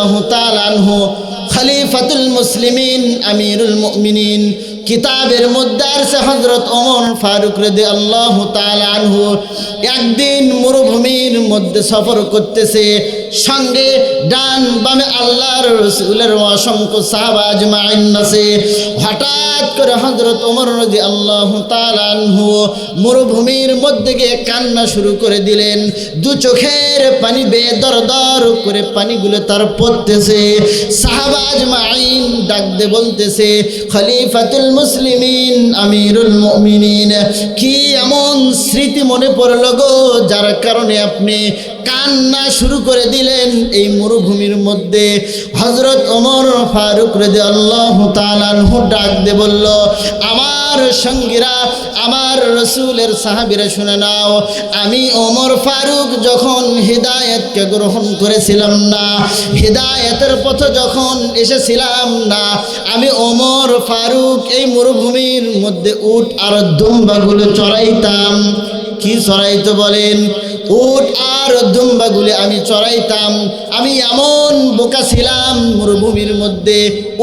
রাদিয়াল্লাহু তাআলা আনহু খলিফাতুল মুসলিমিন আমিরুল মুমিনিন কিতাবের মধ্যে আছে হযরত ওমর ফারুক রাদিয়াল্লাহু তাআলা আনহু একদিন মরুভূমির মধ্যে সফর করতেছে, সঙ্গে ডান বামে আল্লাহর রাসূলের অসংখ্য সাহাবা আজমাইন আছে। হঠাৎ করে হযরত ওমর রাদিয়াল্লাহু তাআলা আনহু মরুভূমির মধ্যে গিয়ে কান্না শুরু করে দিলেন। দু চোখের পানি বেয়ে দরদর করে পানিগুলো তার পড়তেছে। সাহাবা আজমাইন ডাক দিয়ে বলতেছে, খলিফাতুল মুসলিমিন আমিরুল মুমিনিন, কি এমন স্মৃতি মনে পড়লো গো যার কারণে আপনি কান্না শুরু করে দিলেন এই মরুভূমির মধ্যে? হযরত ওমর ফারুক রাদিয়াল্লাহু তাআলা আনহু ডাক দিয়ে বলল, আমার সঙ্গীরা, আমার রাসূলের সাহাবীরা শুনে নাও, আমি ওমর ফারুক যখন হিদায়াতকে গ্রহণ করেছিলাম না, হিদায়াতের পথে যখন এসেছিলাম না, আমি ওমর ফারুক এই মরুভূমির মধ্যে উট আর দুম্বাগুলো চড়াইতাম। কি চড়াইতো বলেন? উট আর দুম্বাগুলি আমি চড়াইতাম। আমি এমন বোকা ছিলাম মরুভূমির মধ্যে,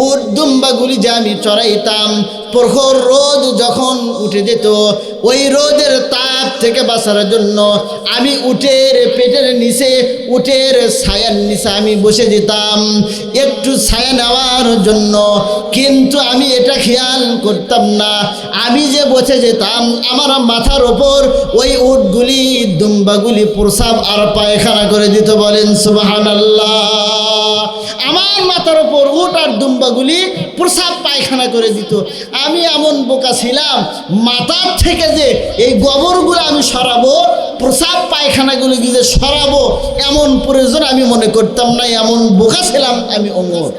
উট দুম্বাগুলি যে আমি চড়াইতাম, প্রখর রোদ যখন উঠে যেত, ওই রোদের তাপ থেকে বাঁচার জন্য আমি উটের পেটের নিচে, উটের ছায়ার নিচে আমি বসে যেতাম একটু ছায়া নেওয়ার জন্য। কিন্তু আমি এটা খেয়াল করতাম না, আমি যে বসে যেতাম আমার মাথার ওপর ওই উটগুলি দুম্বাগুলি প্রসাব আর পায়খানা করে দিত। বলেন সুবহানাল্লাহ। আমার মাথার ওপর উট আর দুম্বাগুলি প্রসাব পায়খানা করে দিত। আমি এমন বোকা ছিলাম, মাথার থেকে যে এই গোবরগুলো আমি সরাবো, প্রসাব পায়খানাগুলো গিয়ে সরাবো, এমন প্রয়োজন আমি মনে করতাম না। এমন বোকা ছিলাম আমি ওমর।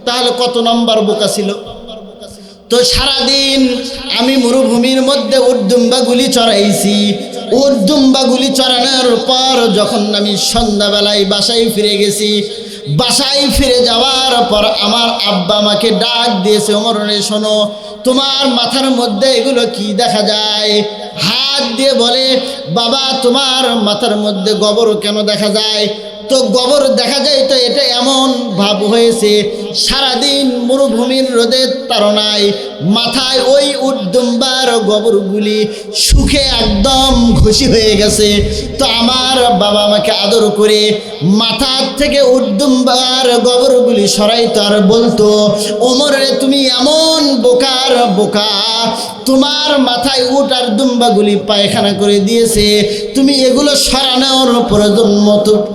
তাহলে কত নম্বর বোকা ছিল? তো সারাদিন আমি মরুভূমির মধ্যে উট দুম্বাগুলি চড়াইছি। উট দুম্বাগুলি চড়ানোর পর যখন আমি সন্ধ্যাবেলায় বাসায় ফিরে গেছি, বাসায় ফিরে যাওয়ার পর আমার আব্বা আমাকে ডাক দিয়েছে, ওমর রে শোনো, তোমার মাথার মধ্যে এগুলো কি দেখা যায়? হাত দিয়ে বলে, বাবা তোমার মাথার মধ্যে গোবর কেন দেখা যায়? তো গোবর দেখা যায় তো এটা এমন ভাব হয়েছে, সারাদিন মরুভূমির রোদের তাড়নায় মাথায় ওই উট দুম্বার গোবরগুলি শুকে একদম ঘষি হয়ে গেছে। তো আমার বাবা আমাকে আদর করে মাথার থেকে উট দুম্বার গোবরগুলি সরাইতো আর বলতো, ওমর রে তুমি এমন বোকার বোকা, তোমার মাথায় উট আর দুম্বাগুলি পায়খানা করে দিয়েছে, তুমি এগুলো সরানোর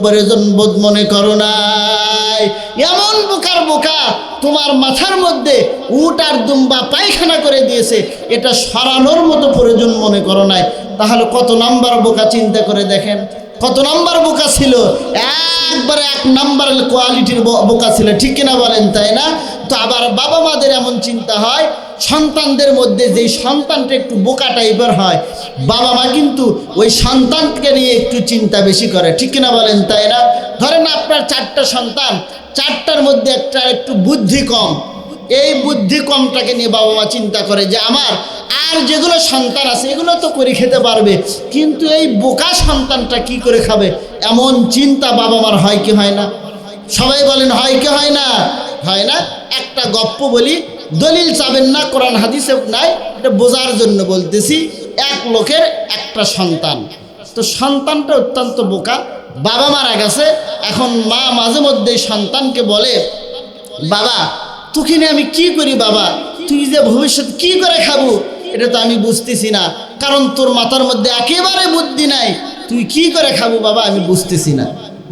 প্রয়োজন বোধ মনে করো নাই? এমন বোকার বোকা, তোমার মাথার মধ্যে উট আর দুম্বা পায়খানা করে দিয়েছে, এটা সরানোর মতো প্রয়োজন মনে করো নাই? তাহলে কত নাম্বার বোকা চিন্তা করে দেখেন, কত নাম্বার বোকা ছিল? একবারে এক নাম্বার কোয়ালিটির বোকা ছিল, ঠিক কিনা বলেন? তাই না? তো আবার বাবা মাদের এমন চিন্তা হয়, সন্তানদের মধ্যে যেই সন্তানটা একটু বোকা টাইপের হয়, বাবা মা কিন্তু ওই সন্তানকে নিয়ে একটু চিন্তা বেশি করে, ঠিক কিনা বলেন? তাই না? ধরেন আপনার 4টা সন্তান, 4টার মধ্যে একটা একটু বুদ্ধি কম, এই বুদ্ধি কমটাকে নিয়ে বাবা মা চিন্তা করে যে আমার আর যেগুলো সন্তান আছে এগুলো তো করে খেতে পারবে, কিন্তু এই বোকা সন্তানটা কি করে খাবে, এমন চিন্তা বাবা মার হয় কি হয় না? সবাই বলেন হয় কি হয় না? হয় না? একটা গপ্প বলি, দলিল চাবেন না, কোরআন হাদিসে নাই, এটা বোঝার জন্য বলতেছি। এক লোকের একটা সন্তান, তো সন্তানটা অত্যন্ত বোকা, বাবা মারা গেছে। এখন মা মাঝে মধ্যে সন্তানকে বলে, বাবা তোকে নিয়ে আমি কি করি বাবা, তুই যে ভবিষ্যৎ কি করে খাবো এটা তো আমি বুঝতেছি না, কারণ তোর মাথার মধ্যে একেবারে বুদ্ধি নাই, তুই কি করে খাবো বাবা আমি বুঝতেছি না।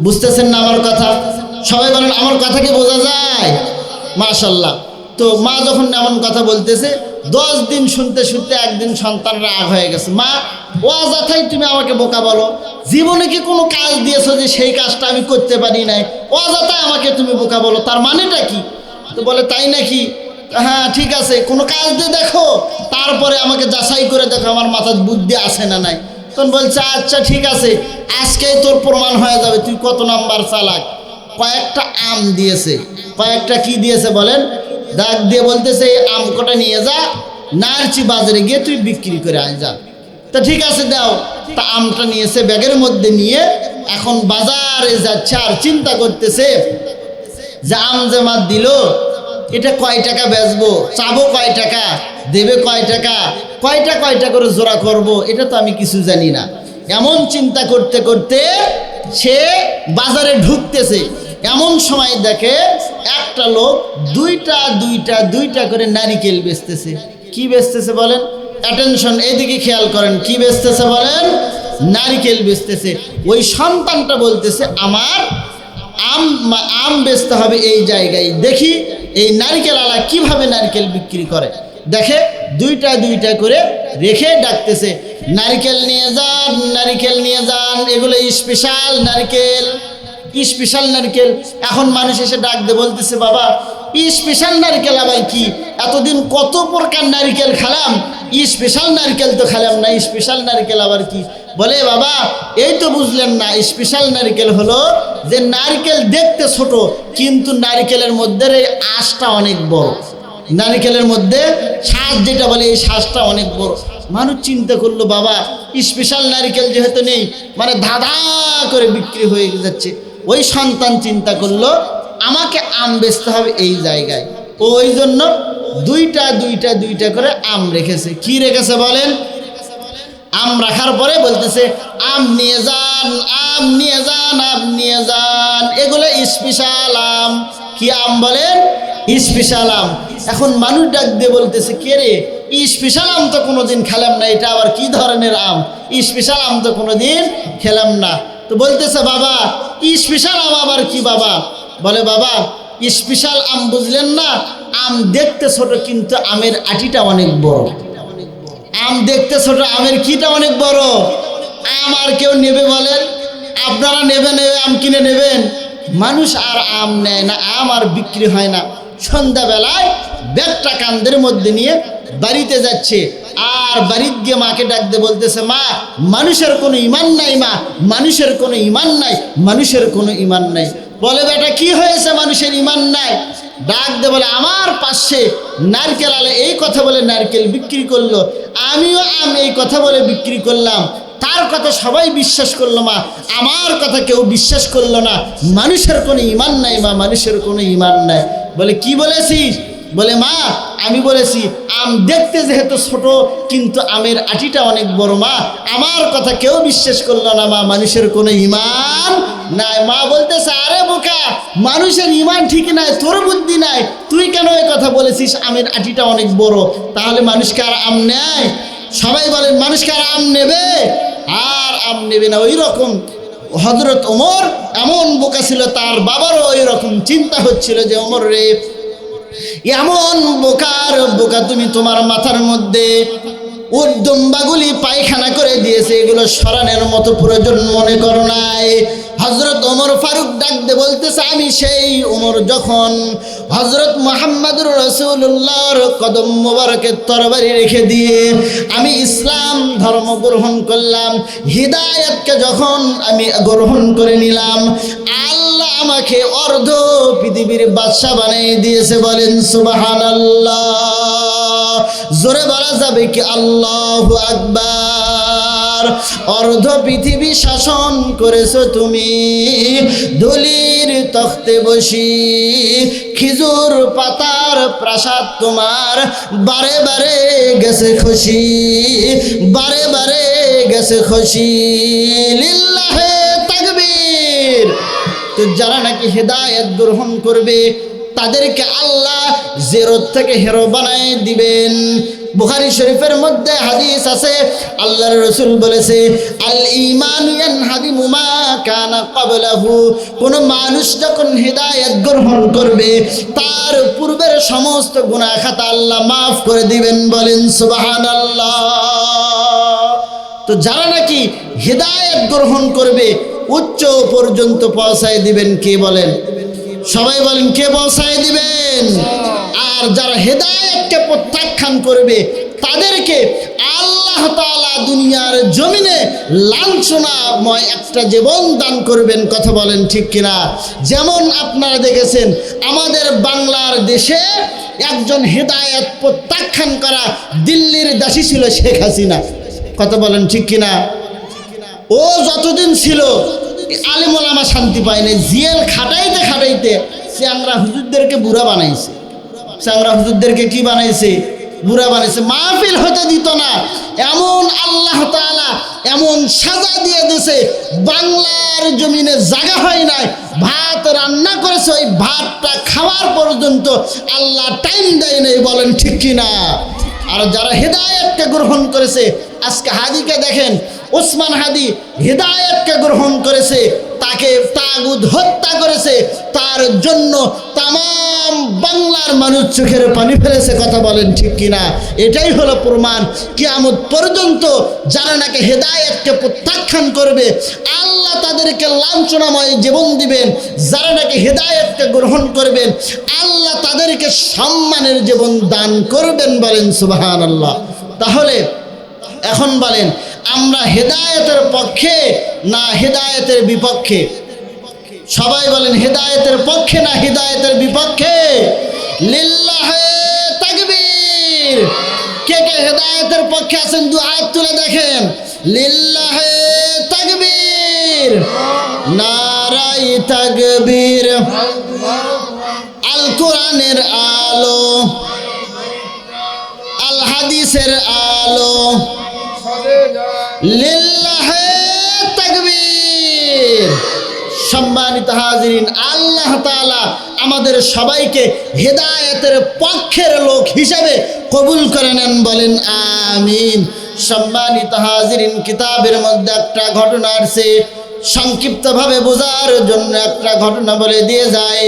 বুঝতেছেন না আমার কথা? সবাই বলেন আমার কথা কি বোঝা যায়? মাশাল্লাহ। তো মা যখন এমন কথা বলতেছে, 10 দিন শুনতে শুনতে একদিন সন্তান রাগ হয়ে গেছে, মা অযথাই তুমি আমাকে বোকা বলো, জীবনে কি কোনো কাজ দিয়েছো যে সেই কাজটা আমি করতে পারি নাই, অযথাই আমাকে তুমি বোকা বলো, তার মানেটা কি? তো বলে তাই নাকি? হ্যাঁ ঠিক আছে, কোনো কাজ দিয়ে দেখো, তারপরে আমাকে যাচাই করে দেখো আমার মাথায় বুদ্ধি আছে না নাই। তখন বলছে আচ্ছা ঠিক আছে, আজকেই তোর প্রমাণ হয়ে যাবে তুই কত নাম্বার চালাক। কয়েকটা আম দিয়েছে, কয়েকটা কি দিয়েছে বলেন? ডাক দিয়ে বলতেছে এই আম কটা নিয়ে যা, নারচি বাজারে গিয়ে তুই বিক্রি করে আয় যা। তা ঠিক আছে দাও। তা আমটা নিয়েছে ব্যাগের মধ্যে নিয়ে এখন বাজারে যাচ্ছে আর চিন্তা করতেছে যে আম যে মাত দিল এটা কয় টাকা বেচবো, চাবো কয় টাকা, দেবে কয় টাকা, কয়টা করে জোড়া করব, এটা তো আমি কিছু জানি না। এমন চিন্তা করতে করতে সে বাজারে ঢুকতেছে, এমন সময় দেখে একটা লোক দুইটা করে নারিকেল বেচতেছে। কি বেচতেছে বলেন? অ্যাটেনশন, এদিকে খেয়াল করেন, কি বেচতেছে বলেন? নারিকেল বেচতেছে। ওই সন্তানটা বলতেছে আমার আম বেচতে হবে এই জায়গায়, দেখি এই নারকেল আলা কিভাবে নারকেল বিক্রি করে। দেখে দুইটা করে রেখে ডাকতেছে, নারকেল নিয়ে যান, নারকেল নিয়ে যান, এগুলো স্পেশাল নারকেল, স্পেশাল নারকেল। এখন মানুষ এসে ডাক দিয়ে বলতেছে বাবা স্পেশাল নারকেল আবার কি, এতদিন কত প্রকার নারকেল খেলাম, স্পেশাল নারকেল তো খেলাম না, স্পেশাল নারকেল আবার কি? বলে বাবা এই তো বুঝলেন না, স্পেশাল নারকেল হলো যে নারকেল দেখতে ছোট কিন্তু নারকেলের মধ্যে এই আঁশটা অনেক বড়, নারকেলের মধ্যে শ্বাস যেটা বলে এই শ্বাসটা অনেক বড়। মানুষ চিন্তা করলো বাবা স্পেশাল নারকেল যেহেতু নেই, মানে ধাঁধা করে বিক্রি হয়ে যাচ্ছে। ওই সন্তান চিন্তা করলো আমাকে আম বেচতে হবে এই জায়গায়, ওই জন্য দুইটা করে আম রেখেছে। কি রেখেছে বলেন? আম রাখার পরে বলতেছে আম নিয়ে যান, আম নিয়ে যান, আম নিয়ে যান, এগুলো স্পেশাল আম। কি আম বলেন? স্পেশাল আম। এখন মানুষ ডাক দিয়ে বলতেছে কে রে, স্পেশাল আম তো কোনোদিন খেলাম না, এটা আবার কি ধরনের আম? স্পেশাল আম তো কোনোদিন খেলাম না। তো বলতেছে বাবা স্পেশাল আম আবার কি বাবা? বলে বাবা স্পেশাল আম বুঝলেন না, আম দেখতে ছোট কিন্তু আমের আটিটা অনেক বড়। আম দেখতে ছোট, আমের কিটা অনেক বড়। আম আর কেউ নেবে বলেন? আপনারা নেবেন আম কিনে নেবেন? মানুষ আর আম নেয় না, আম আর বিক্রি হয় না। সন্ধ্যাবেলায় ব্যাগটা কান্দের মধ্যে নিয়ে বাড়িতে যাচ্ছে, আর বাড়িতে গিয়ে মাকে ডাক দিয়ে বলতেছে মা মানুষের কোনো ইমান নাই, মা মানুষের কোনো ইমান নাই, মানুষের কোনো ইমান নাই। বলে বেটা কি হয়েছে মানুষের ইমান নাই? ডাক দে বলে আমার পাশে নারকেল আলে এই কথা বলে নারকেল বিক্রি করলো, আমিও আম এই কথা বলে বিক্রি করলাম, তার কথা সবাই বিশ্বাস করলো মা, আমার কথা কেউ বিশ্বাস করলো না। মানুষের কোনো ইমান নাই মা, মানুষের কোনো ইমান নাই। বলে কি বলেছিস? বলে মা আমি বলেছি আম দেখতে যেহেতু ছোট কিন্তু আমের আটিটা অনেক বড় মা, আমার কথা কেউ বিশ্বাস করলো না মা, মানুষের কোনো ইমান নাই। মা বলতেছে আরে বোকা, মানুষের ইমান ঠিক নাই, তোর বুদ্ধি নাই, তুই কেন এই কথা বলেছিস আমের আটিটা অনেক বড়? তাহলে মানুষকে আর আম নেয়? সবাই বলেন মানুষকে আর আম নেবে? আর আম নেবে না। ওই রকম হযরত ওমর এমন বোকা ছিল, তার বাবারও ওই রকম চিন্তা হচ্ছিল যে ওমর রে এমন বোকার বোকা তুমি, তোমার মাথার মধ্যে উদ্দম্বাগুলি পায়খানা করে দিয়েছে, এগুলো সরানোর মতো প্রয়োজন মনে করো নাই। হযরত ওমর ফারুক ডাকতে বলতেছে আমি সেই ওমর যখন হযরত মুহাম্মদুর রাসূলুল্লাহর কদম মোবারকের তরবারি রেখে দিয়ে আমি ইসলাম ধর্ম গ্রহণ করলাম, হিদায়াতকে যখন আমি গ্রহণ করে নিলাম, আল্লাহ আমাকে অর্ধ পৃথিবীর বাদশা বানিয়ে দিয়েছে। বলেন সুবহানাল্লাহ। জোরে বলা যাবে কি আল্লাহু আকবার। অর্ধ পৃথিবী শাসন করেছো তুমি, ধুলির তখতে বসি, খেজুর পাতার প্রাসাদ তোমার, বারে বারে গেছে খুশি, বারে বারে গেছে খুশি। লিল্লাহে তাকবীর। তো যারা নাকি হেদায়েত গ্রহণ করবে তাদেরকে আল্লাহ জিরো থেকে হিরো বানায় দিবেন। বুখারী শরীফের মধ্যে হাদিস আছে, আল্লাহর রাসূল বলেছে আল ঈমান ইয়ানহাদিমু মা কানা ক্বাবলাহু। কোন মানুষ যখন হিদায়াত গ্রহণ করবে তার পূর্বের সমস্ত গুনাহ খাতা আল্লাহ মাফ করে দিবেন। বলেন সুবহানাল্লাহ। তো যারা নাকি হিদায়াত গ্রহণ করবে উচ্চ পর্যন্ত পৌঁছায় দিবেন কে বলেন? সবাই বলেন কে পৌঁছায় দিবেন? আর যারা হেদায়েতকে প্রত্যাখ্যান করবে তাদেরকে আল্লাহ তাআলা দুনিয়ার জমিনে লাঞ্ছনাময় একটা জীবন দান করবেন। কথা বলেন ঠিক কিনা? যেমন আপনারা দেখেছেন আমাদের বাংলার দেশে একজন হেদায়েত প্রত্যাখ্যান করা দিল্লির দাসী ছিল শেখ হাসিনা। কথা বলেন ঠিক কিনা? ও যতদিন ছিল আলেম ওলামা শান্তি পায়নি, জেল খাটাইতে খাটাইতে চ্যাংরা হুজুরদেরকে বুড়া বানাইছে, চ্যাংরা হুজুরদেরকে কি বানাইছে? বুড়া বানাইছে। মাহফিল হতে দিত না, এমন আল্লাহ তাআলা এমন সাজা দিয়ে দিয়েছে, বাংলার জমিনে জায়গা হয় নাই, ভাত রান্না করেছে, ওই ভাতটা খাওয়ার পর্যন্ত আল্লাহ টাইম দেয় নাই। বলেন ঠিক কিনা? আর যারা হেদায়েতকে গ্রহণ করেছে, আজকে হাদিকে দেখেন, ওসমান হাদি হেদায়েতকে গ্রহণ করেছে, তাকে তাগুত হত্যা করেছে, তার জন্য তামাম বাংলার মানুষ চোখের পানি ফেলেছে। কথা বলেন ঠিক কিনা? এটাই হলো প্রমাণ। কিয়ামত পর্যন্ত যারা নাকি হেদায়েতকে প্রত্যাখ্যান করবে, আল্লাহ তাদেরকে লাঞ্ছনাময় জীবন দিবেন। যারা নাকি হেদায়েতকে গ্রহণ করবেন, আল্লাহ তাদেরকে সম্মানের জীবন দান করবেন। বলেন সুবহানাল্লাহ। তাহলে এখন বলেন, আমরা হেদায়েতের পক্ষে না হেদায়েতের বিপক্ষে? সবাই বলেন, হেদায়েতের পক্ষে না হেদায়েতের বিপক্ষে? লিল্লাহে তাকবীর। কে কে হেদায়েতের পক্ষে আছেন দু হাত তুলে দেখেন। লিল্লাহে তাকবীর, নারাই তাকবীর। আল কোরআনের আলো, আল হাদিসের আলো, লিল্লাহে তাকবীর। সম্মানিত হাজিরিন, আল্লাহ তাআলা আমাদের সবাইকে হেদায়েতের পক্ষের লোক হিসাবে কবুল করে নেন। বলেন আমিন। সম্মানিত হাজিরিন, কিতাবের মধ্যে একটা ঘটনা আছে, সংক্ষিপ্তভাবে বোঝার জন্য একটা ঘটনা বলে দিয়ে যায়।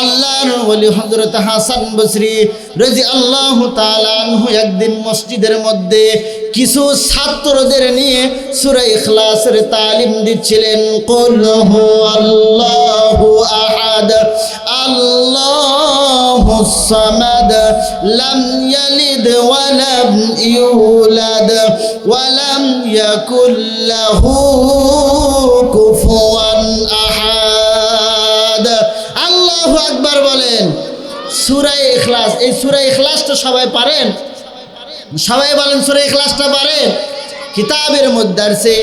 আল্লাহর ওলি হযরত হাসান বসরি রাদিয়াল্লাহু তাআলা আনহু একদিন মসজিদের মধ্যে কিছু ছাত্রদের নিয়ে সূরা ইখলাসের তালিম দিচ্ছিলেন। কুল হুয়াল্লাহু আহাদ, আল্লাহুস সামাদ, লাম ইয়ালিদ ওয়া লাম ইউলাদ ওয়া লাম ইয়াকুল লাহু কুফুয়ান আহাদ। আল্লাহু আকবার বলেন। সূরা ইখলাস, এই সূরা ইখলাসটা সবাই পারেন? সবাই বলেন সূরা ইখলাসটা পারেন? কিতাবের মধ্যে আছে,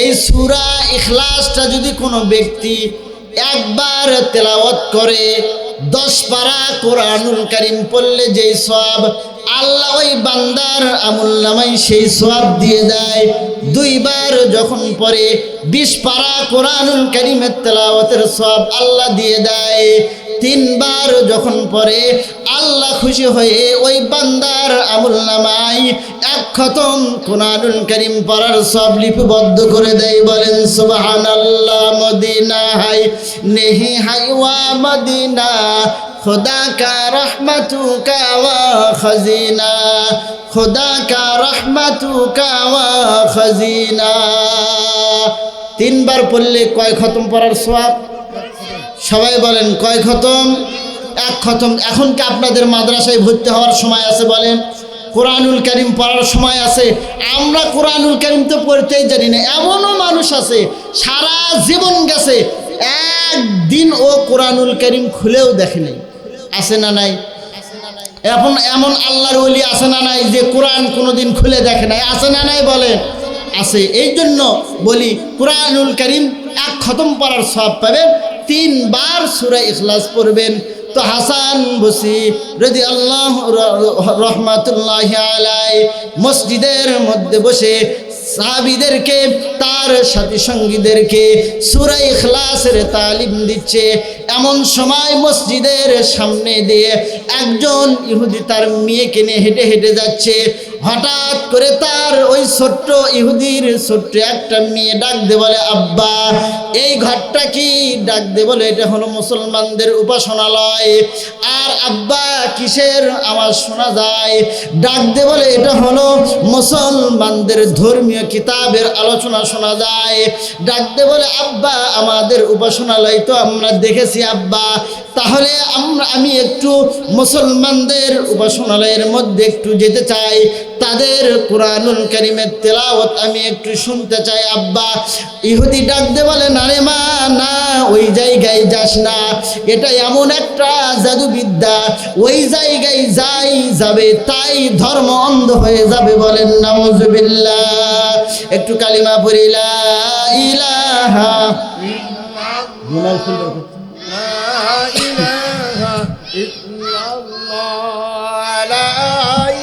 এই সূরা ইখলাসটা যদি কোনো ব্যক্তি একবার তেলাওয়াত করে, 10 পারা কোরআনুল কারীম পড়লে যেই সওয়াব আল্লাহ ওই বান্দার আমলনামায় সেই সওয়াব দিয়ে দেয়। 2 বার যখন পড়ে 20 পারা কোরআনুল কারীমের তেলাওয়াতের সওয়াব আল্লাহ দিয়ে দেয়। 3 বার যখন পড়ে আল্লাহ খুশি হয়ে ওই বান্দার আমলনামায় 1 খতম কোরআনুল কারীম পড়ার সওয়াব লিপিবদ্ধ করে দেয়। বলেন সুবহানাল্লাহ। মদিনা হাই নেহি হাই ওয়া মদিনা, खुदा का रहमतू का वा खजीना, खुदा का रहमतू का वा खजीना। 3 বার পড়লে কয় খতম পড়ার সওয়াব? সবাই বলেন কয় খতম? 1 খতম। এখন কি আপনাদের মাদ্রাসায় ভর্তি হওয়ার সময় আছে? বলেন। কোরআনুল কারীম পড়ার সময় আছে? আমরা কোরআনুল কারীম তো পড়তেই জানি না। এমনও মানুষ আছে সারা জীবন গেছে, একদিন ও কোরআনুল কারীম খুলেও দেখে নাই। আছে না নাই? এখন এমন আল্লাহর ওলি আছে না নাই যে কোরআন কোনোদিন খুলে দেখে নাই? আছে না নাই? বলেন। আছে। এই জন্য বলি, কোরআনুল কারীম 1 খতম পড়ার সওয়াব পাবেন, 3 বার সূরা ইখলাস পড়বেন। তো হাসান বসরি রাদিয়াল্লাহু রাহমাতুল্লাহি আলাইহি মসজিদের মধ্যে বসে সাহাবীদেরকে, তার সাথী সঙ্গীদেরকে সূরা ইখলাসের তালিম দিচ্ছে। এমন সময় মসজিদের সামনে দিয়ে একজন ইহুদি তার মেয়েকে নিয়ে হেঁটে হেঁটে যাচ্ছে। হঠাৎ করে তার ওই ছোট্ট ইহুদির ছোট্ট একটা মেয়ে ডাক দে বলে, আব্বা এই ঘরটা কি? ডাক দে বলে, এটা হলো মুসলমানদের উপাসনালয়। আর আব্বা কিসের আওয়াজ শোনা যায়? ডাক দে বলে, এটা হলো মুসলমানদের ধর্মীয় কিতাবের আলোচনা শোনা যায়। ডাক দে বলে, আব্বা আমাদের উপাসনালয় তো আমরা দেখেছি আব্বা, তাহলে আমি একটু মুসলমানদের উপাসনালয়ের মধ্যে একটু যেতে চাই, তাদের কোরআনুল কারীমের তেলাওয়াত আমি একটু শুনতে চাই আব্বা। ইহুদি ডাক দে বলে, না রে মা, না, ওই জায়গায় যাস না, এটা এমন একটা জাদুবিদ্যা, ওই জায়গায় যাই যাবে তাই ধর্ম অন্ধ হয়ে যাবে। বলেন নাউযুবিল্লাহ। একটু কালিমা পড়ি, লা ইলাহা ইল্লাল্লাহ। ইল্লাল্লাহ লা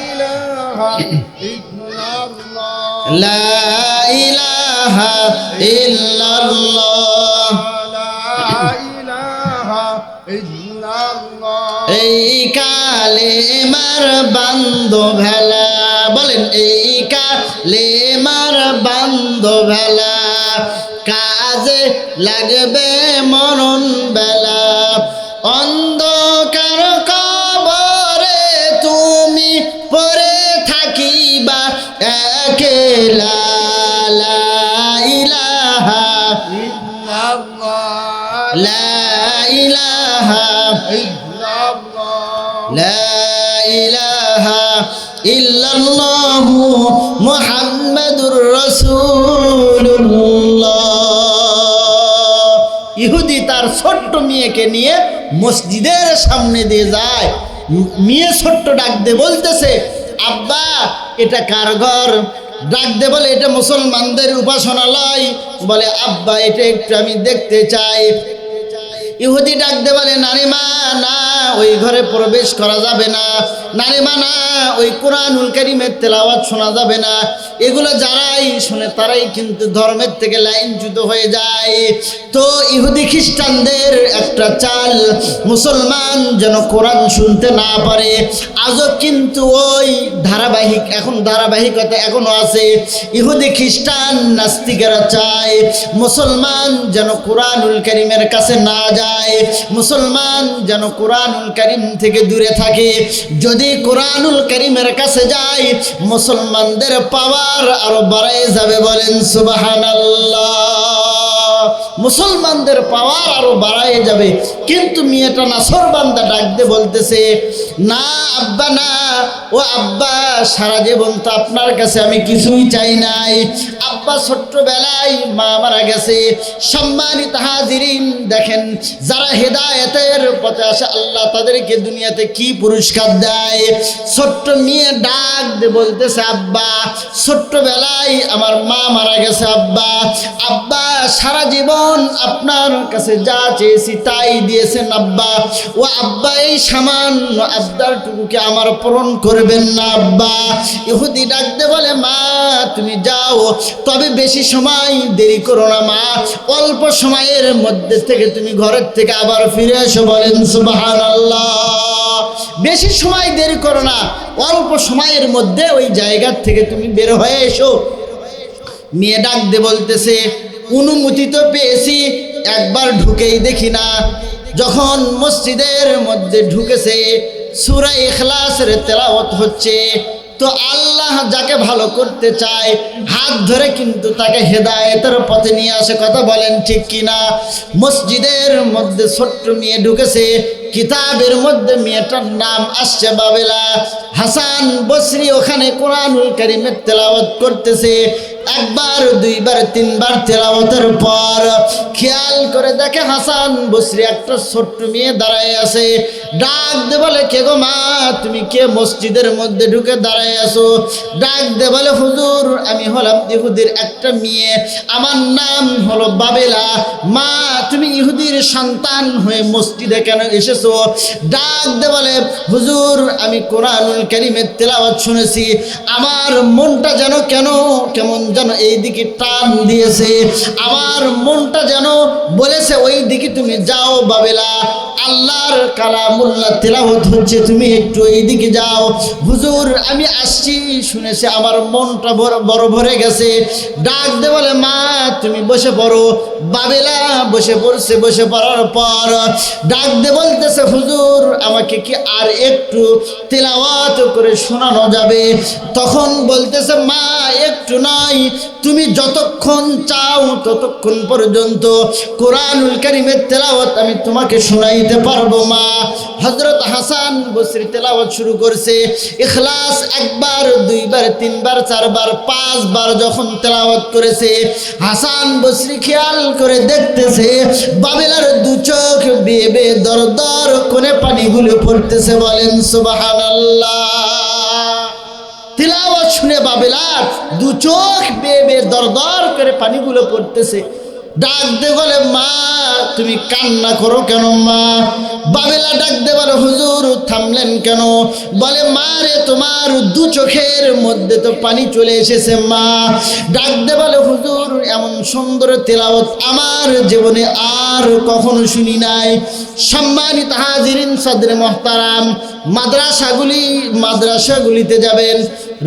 ইলাহা ইল্লাল্লাহ লা ইলাহা ইল্লাল্লাহ লা ইলাহা ইল্লাল্লাহ। এই কালেমার বান্ধবেলা, বলেন এই কালেমার বান্ধবেলা, কাজে লাগবে মরণ বেলা। অন্ধকার কবরে তুমি পড়ে থাকিবা একেলা, লা ইলাহা ইল্লাল্লাহ লা ইলাহা ইল্লাল্লাহ লা ইলাহা ইল্লাল্লাহু মুহাম্মাদুর রাসূলুল্লাহ। ইহুদি তার ছোট্ট মেয়েকে নিয়ে মসজিদের সামনে দিয়ে যায়। মেয়ে ছোট্ট ডাক দিয়ে বলতেছে, আব্বা এটা কার ঘর? ডাক দে বলে, এটা মুসলমানদের উপাসনালয়। বলে, আব্বা এটা একটু আমি দেখতে চাই। ইহুদি ডাক দে বলে, নানিমা না, ওই ঘরে প্রবেশ করা যাবে না। নানিমা না, ওই কোরআনুল কারীমের তেলাওয়াত শোনা যাবে না। এগুলো যারাই শুনে তারাই কিন্তু ধর্মের থেকে লাইনচ্যুত হয়ে যায়। তো ইহুদি খ্রিস্টানদের একটা চাল, মুসলমান যেন কোরআন শুনতে না পারে। আজও কিন্তু ওই ধারাবাহিকতা এখনো আছে। ইহুদি খ্রিস্টান নাস্তিকেরা চায় মুসলমান যেন কোরআনুল কারীমের কাছে না যায়, মুসলমান যেন কোরআনুল কারীম থেকে দূরে থাকে। যদি কোরআনুল কারীমের কাছে যায়, মুসলমানদের পাওয়ার আরো বাড়ায় যাবে। বলেন সুবহানাল্লাহ। মুসলমানদের পাওয়ার আরো বাড়ায় যাবে। কিন্তু মেয়েটা নাছরবান্দা ডাক দিয়ে বলতেছে, না আব্বা না, ও আব্বা সারা জীবন তো আপনার কাছে আমি কিছুই চাই নাই। আব্বা ছোট্টবেলায় মা মারা গেছে। সম্মানিত হাজিরিন, দেখেন যারা হেদায়েতের পথে আসে আল্লাহ তাদেরকে দুনিয়াতে কি পুরস্কার দেয়। ছোট্ট মেয়ে ডাক দিয়ে বলতেছে, আব্বা ছোট্টবেলায় আমার মা মারা গেছে। আব্বা আব্বা সারা জীবন আপনার কাছে যা চেয়েছি তাই দিয়েছেন আব্বা। ও আব্বা এই সামান্য আবদারটুকুকে আমার পূরণ করবেন না আব্বা? ইহুদি ডাকতে বলে, মা তুমি যাও, তবে বেশি সময় দেরি করো না মা, অল্প সময়ের মধ্যে থেকে তুমি ঘরের থেকে আবার ফিরে এসো। বলেন সুবহানাল্লাহ। বেশি সময় দেরি করো না, অল্প সময়ের মধ্যে ওই জায়গা থেকে তুমি বের হয়ে এসো। মেয়ে ডাক দিয়ে বলতেছে, অনুমতি তো পেয়েছি, একবার ঢুকেই দেখি না। যখন মসজিদের মধ্যে ঢুকেছে, সূরা ইখলাসের তেলাওয়াত হচ্ছে। তো আল্লাহ যাকে ভালো করতে চায় হাত ধরে কিন্তু তাকে হেদায়েতের পথে নিয়ে আসে। কথা বলেন ঠিক কিনা? মসজিদের মধ্যে ছোট্ট মেয়ে ঢুকেছে, কিতাবের মধ্যে মেয়েটার নাম আসছে বাবেলা। হাসান বসরি ওখানে কোরআনুল কারীমের তেলাওয়াত করতেছে। একবার দুইবার তিনবার তেলাওয়াতের পর খেয়াল করে দেখে হাসান বসরি একটা ছোট্ট মেয়ে দাঁড়ায় আছে। ডাক দে বলে, কে গো মা, তুমি কে মসজিদের মধ্যে ঢুকে দাঁড়ায় আছো? ডাক দে বলে, হুজুর আমি হলাম ইহুদির একটা মেয়ে, আমার নাম হলো বাবেলা। মা তুমি ইহুদির সন্তান হয়ে মসজিদে কেন এসেছো? ডাক দে বলে, হুজুর আমি কোরআনুল কারীমের তেলাওয়াত শুনেছি, আমার মনটা যেন কেমন যেন এই দিকে টান দিয়েছে, আমার মনটা যেন বলেছে ওই দিকে তুমি যাও বাবেলা, আল্লাহর কালামুল্লাহ তেলাওয়াত হচ্ছে, তুমি একটু এই দিকে যাও। হুজুর আমি আসছি, শুনেছি আমার মনটা বড় ভরে গেছে। ডাক দে বলে, মা তুমি বসে পড়ো। বাবেলা বসে পড়ছে। বসে পড়ার পর ডাক দে বলতেছে, হুজুর আমাকে কি আর একটু তেলাওয়াত করে শোনানো যাবে? তখন বলতেছে, মা একটু নয়, তুমি যতক্ষণ চাও ততক্ষণ পর্যন্ত কোরআনুল কারীমের তেলাওয়াত আমি তোমাকে শোনাইতে পারবো মা। হযরত হাসান বসরি তেলাওয়াত শুরু করছে। ইখলাস একবার দুইবার তিনবার চারবার পাঁচবার যখন তেলাওয়াত করেছে, হাসান বসরি খেয়াল করে দেখতেছে বাবেলার দু চোখ বেয়ে বেয়ে দর দর করে পানিগুলো পড়তেছে। বলেন সুবহানাল্লাহ। তিলাওয়াত শুনে বাবেলার দু চোখ বেয়ে বেয়ে দর দর করে পানিগুলো পড়তেছে। ডাক দে বলে, মা তুমি কান্না করো কেন মা? বাবেলা ডাক দে বলে হুজুর থামলেন কেন? বলে মা রে তোমার দু চোখের মধ্যে তো পানি চলে এসেছে মা। ডাক দে বলে হুজুর এমন সুন্দর তেলাওয়াত আমার জীবনে আর কখনো শুনি নাই। সম্মানিত হাজিরিন সদরে মুহতারাম, মাদ্রাসাগুলিতে যাবেন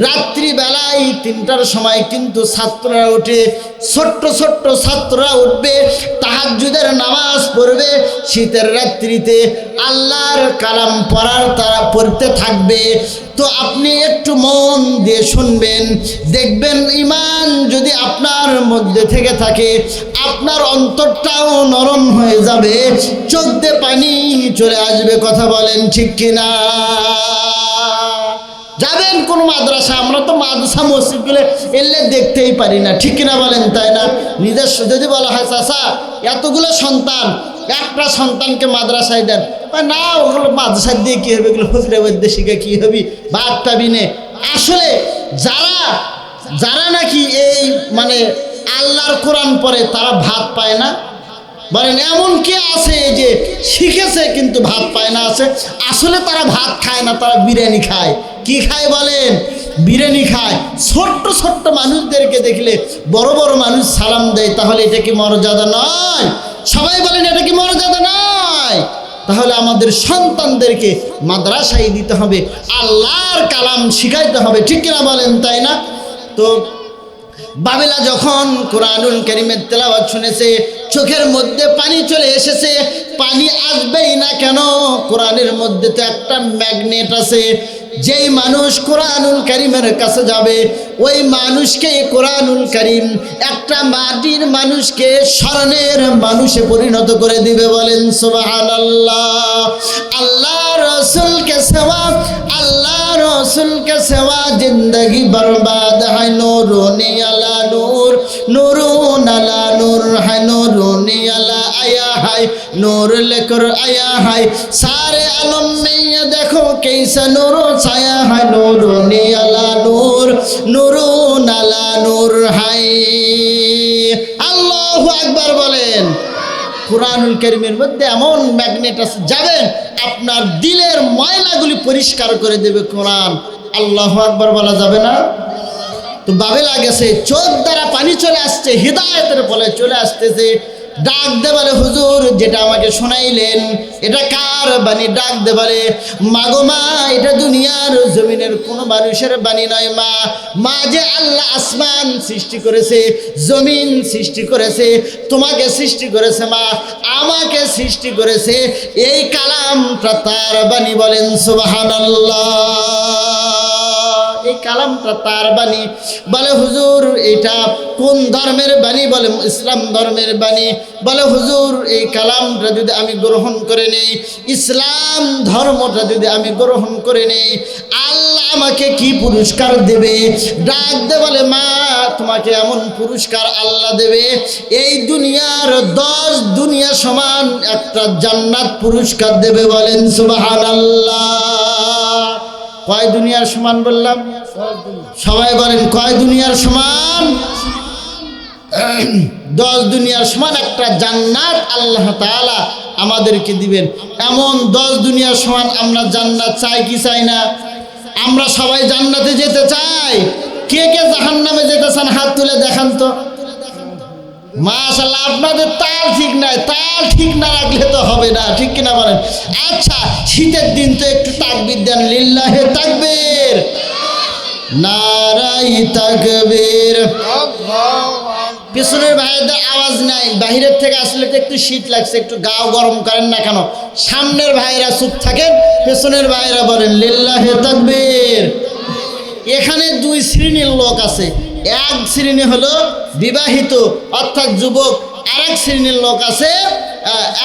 রাত্রিবেলায় 3টার সময় কিন্তু ছাত্ররা ওঠে, ছোট্ট ছোট্ট ছাত্ররা উঠবে, তাহাজ্জুদের নামাজ পড়বে, শীতের রাত্রিতে আল্লাহর কালাম তারা পড়তে থাকবে। তো আপনি একটু মন দিয়ে শুনবেন, দেখবেন ঈমান যদি আপনার মধ্যে থেকে থাকে আপনার অন্তরটাও নরম হয়ে যাবে, চোখ দিয়ে পানি চলে আসবে। কথা বলেন ঠিক কিনা? যাবেন কোন মাদ্রাসা, আমরা তো মাদ্রাসা মসজিদগুলো এলে দেখতেই পারি না, ঠিক কিনা বলেন? তাই না? নিজস্ব যদি বলা হয় চাচা এতগুলো সন্তান, একটা সন্তানকে মাদ্রাসায় দেন, না ওগুলো মাদ্রাসায় দিয়ে কী হবে, এগুলো ফজরের মধ্যে শিখে কী হবি, ভাত পাবি নে। আসলে যারা নাকি এই মানে আল্লাহর কোরআন পড়ে তারা ভাত পায় না, বলেন এমন কে আছে যে শিখেছে কিন্তু ভাত পায় না? আছে। আসলে তারা ভাত খায় না, তারা বিরিয়ানি খায়। কি খায় বলেন? বিরিয়ানি খায়। ছোট্ট ছোট্ট মানুষদেরকে দেখলে বড় বড় মানুষ সালাম দেয়, তাহলে এটা কি মর্যাদা নয়? সবাই বলেন এটা কি মর্যাদা নয়? তাহলে আমাদের সন্তানদেরকে মাদ্রাসায় দিতে হবে, আল্লাহর কালাম শিখাইতে হবে, ঠিক কিনা বলেন? তাই না? তো বাবেলা যখন কোরআনুল কারীমের তেলাওয়াত শুনেছে চোখের মধ্যে পানি চলে এসেছে। পানি আসবেই না কেন? কোরআনের মধ্যে তো একটা ম্যাগনেট আছে। যেই মানুষ কোরআনুল কারীমের কাছে যাবে ওই মানুষকে কোরআনুল কারীম একটা মাটির মানুষকে স্মরণের মানুষে পরিণত করে দিবে। বলেন সুবহানাল্লাহ। আল্লাহ রসুলকে সেবা, আল্লাহ রসুলকে সেবা জিন্দগি বরবাদ হয়। নূরুনি আলা নূর, নূরুন আলা নূর হয়। নূরুনি আলা আয়া হয়, নূর লেकर आया है। सारे आलम में ये देखो कैसा नूर छाया है। नूरुनी अला नूर, नूरुन अला नूर है। আল্লাহু আকবার বলেন। কোরআনুল কারীমের মধ্যে এমন ম্যাগনেট আছে, যাবেন আপনার দিলের ময়লাগুলি পরিষ্কার করে দেবে কোরআন। আল্লাহু আকবার বলা যাবে না? তো বাবেলা গেছে, চোখ দ্বারা পানি চলে আসছে, হিদায়াতের ফলে চলে আসতেছে। ডাক দে বলে হুজুর যেটা আমাকে শোনাইলেন এটা কার বাণী? ডাক দে বলে মাগো মা, এটা দুনিয়ার জমিনের কোনো মানুষের বাণী নয় মা। মা যে আল্লাহ আসমান সৃষ্টি করেছে, জমিন সৃষ্টি করেছে, তোমাকে সৃষ্টি করেছে মা, আমাকে সৃষ্টি করেছে, এই কালামটা তার বাণী। বলেন সুবহানাল্লাহ। এই কালামটা তার বাণী। বলে হুজুর এটা কোন ধর্মের বাণী? বলে ইসলাম ধর্মের বাণী। বলে হুজুর এই কালামটা যদি আমি গ্রহণ করে নেই, ইসলাম ধর্মটা যদি আমি গ্রহণ করে নেই, আল্লাহ আমাকে কি পুরস্কার দেবে? ডাক দে বলে মা, তোমাকে এমন পুরস্কার আল্লাহ দেবে, এই দুনিয়ার 10 দুনিয়া সমান একটা জান্নাত পুরস্কার দেবে। বলেন সুবহানাল্লাহ। কয় দুনিয়ার সমান বললাম? সবাই বলেন কয় দুনিয়ার সমান? 10 দুনিয়ার সমান একটা জান্নাত আল্লাহ তাআলা আমাদেরকে দিবেন। এমন 10 দুনিয়ার সমান আমরা জান্নাত চাই কি চাই না? আমরা সবাই জান্নাতে যেতে চাই। কে কে জাহান্নামে যেতে চান হাত তুলে দেখান তো। মাশাআল্লাহ, আপনাদের তাল ঠিক নাই, তাল ঠিক না রাখলে তো হবে না, ঠিক কিনা বলেন? আচ্ছা, শীতের দিন তো একটু তাকবীর দেন, লিল্লাহে তাকবীর, নারাই তাকবীর। পিছনের ভাইদের আওয়াজ নাই, বাহিরের থেকে আসলে তো একটু শীত লাগছে, একটু গাও গরম করেন না কেন? সামনের ভাইরা চুপ থাকেন, পেছনের ভাইরা বলেন লিল্লাহে তাকবীর। এখানে 2 শ্রেণীর লোক আছে। এক শ্রেণী হলো বিবাহিত অর্থাৎ যুবক, আরেক শ্রেণীর লোক আছে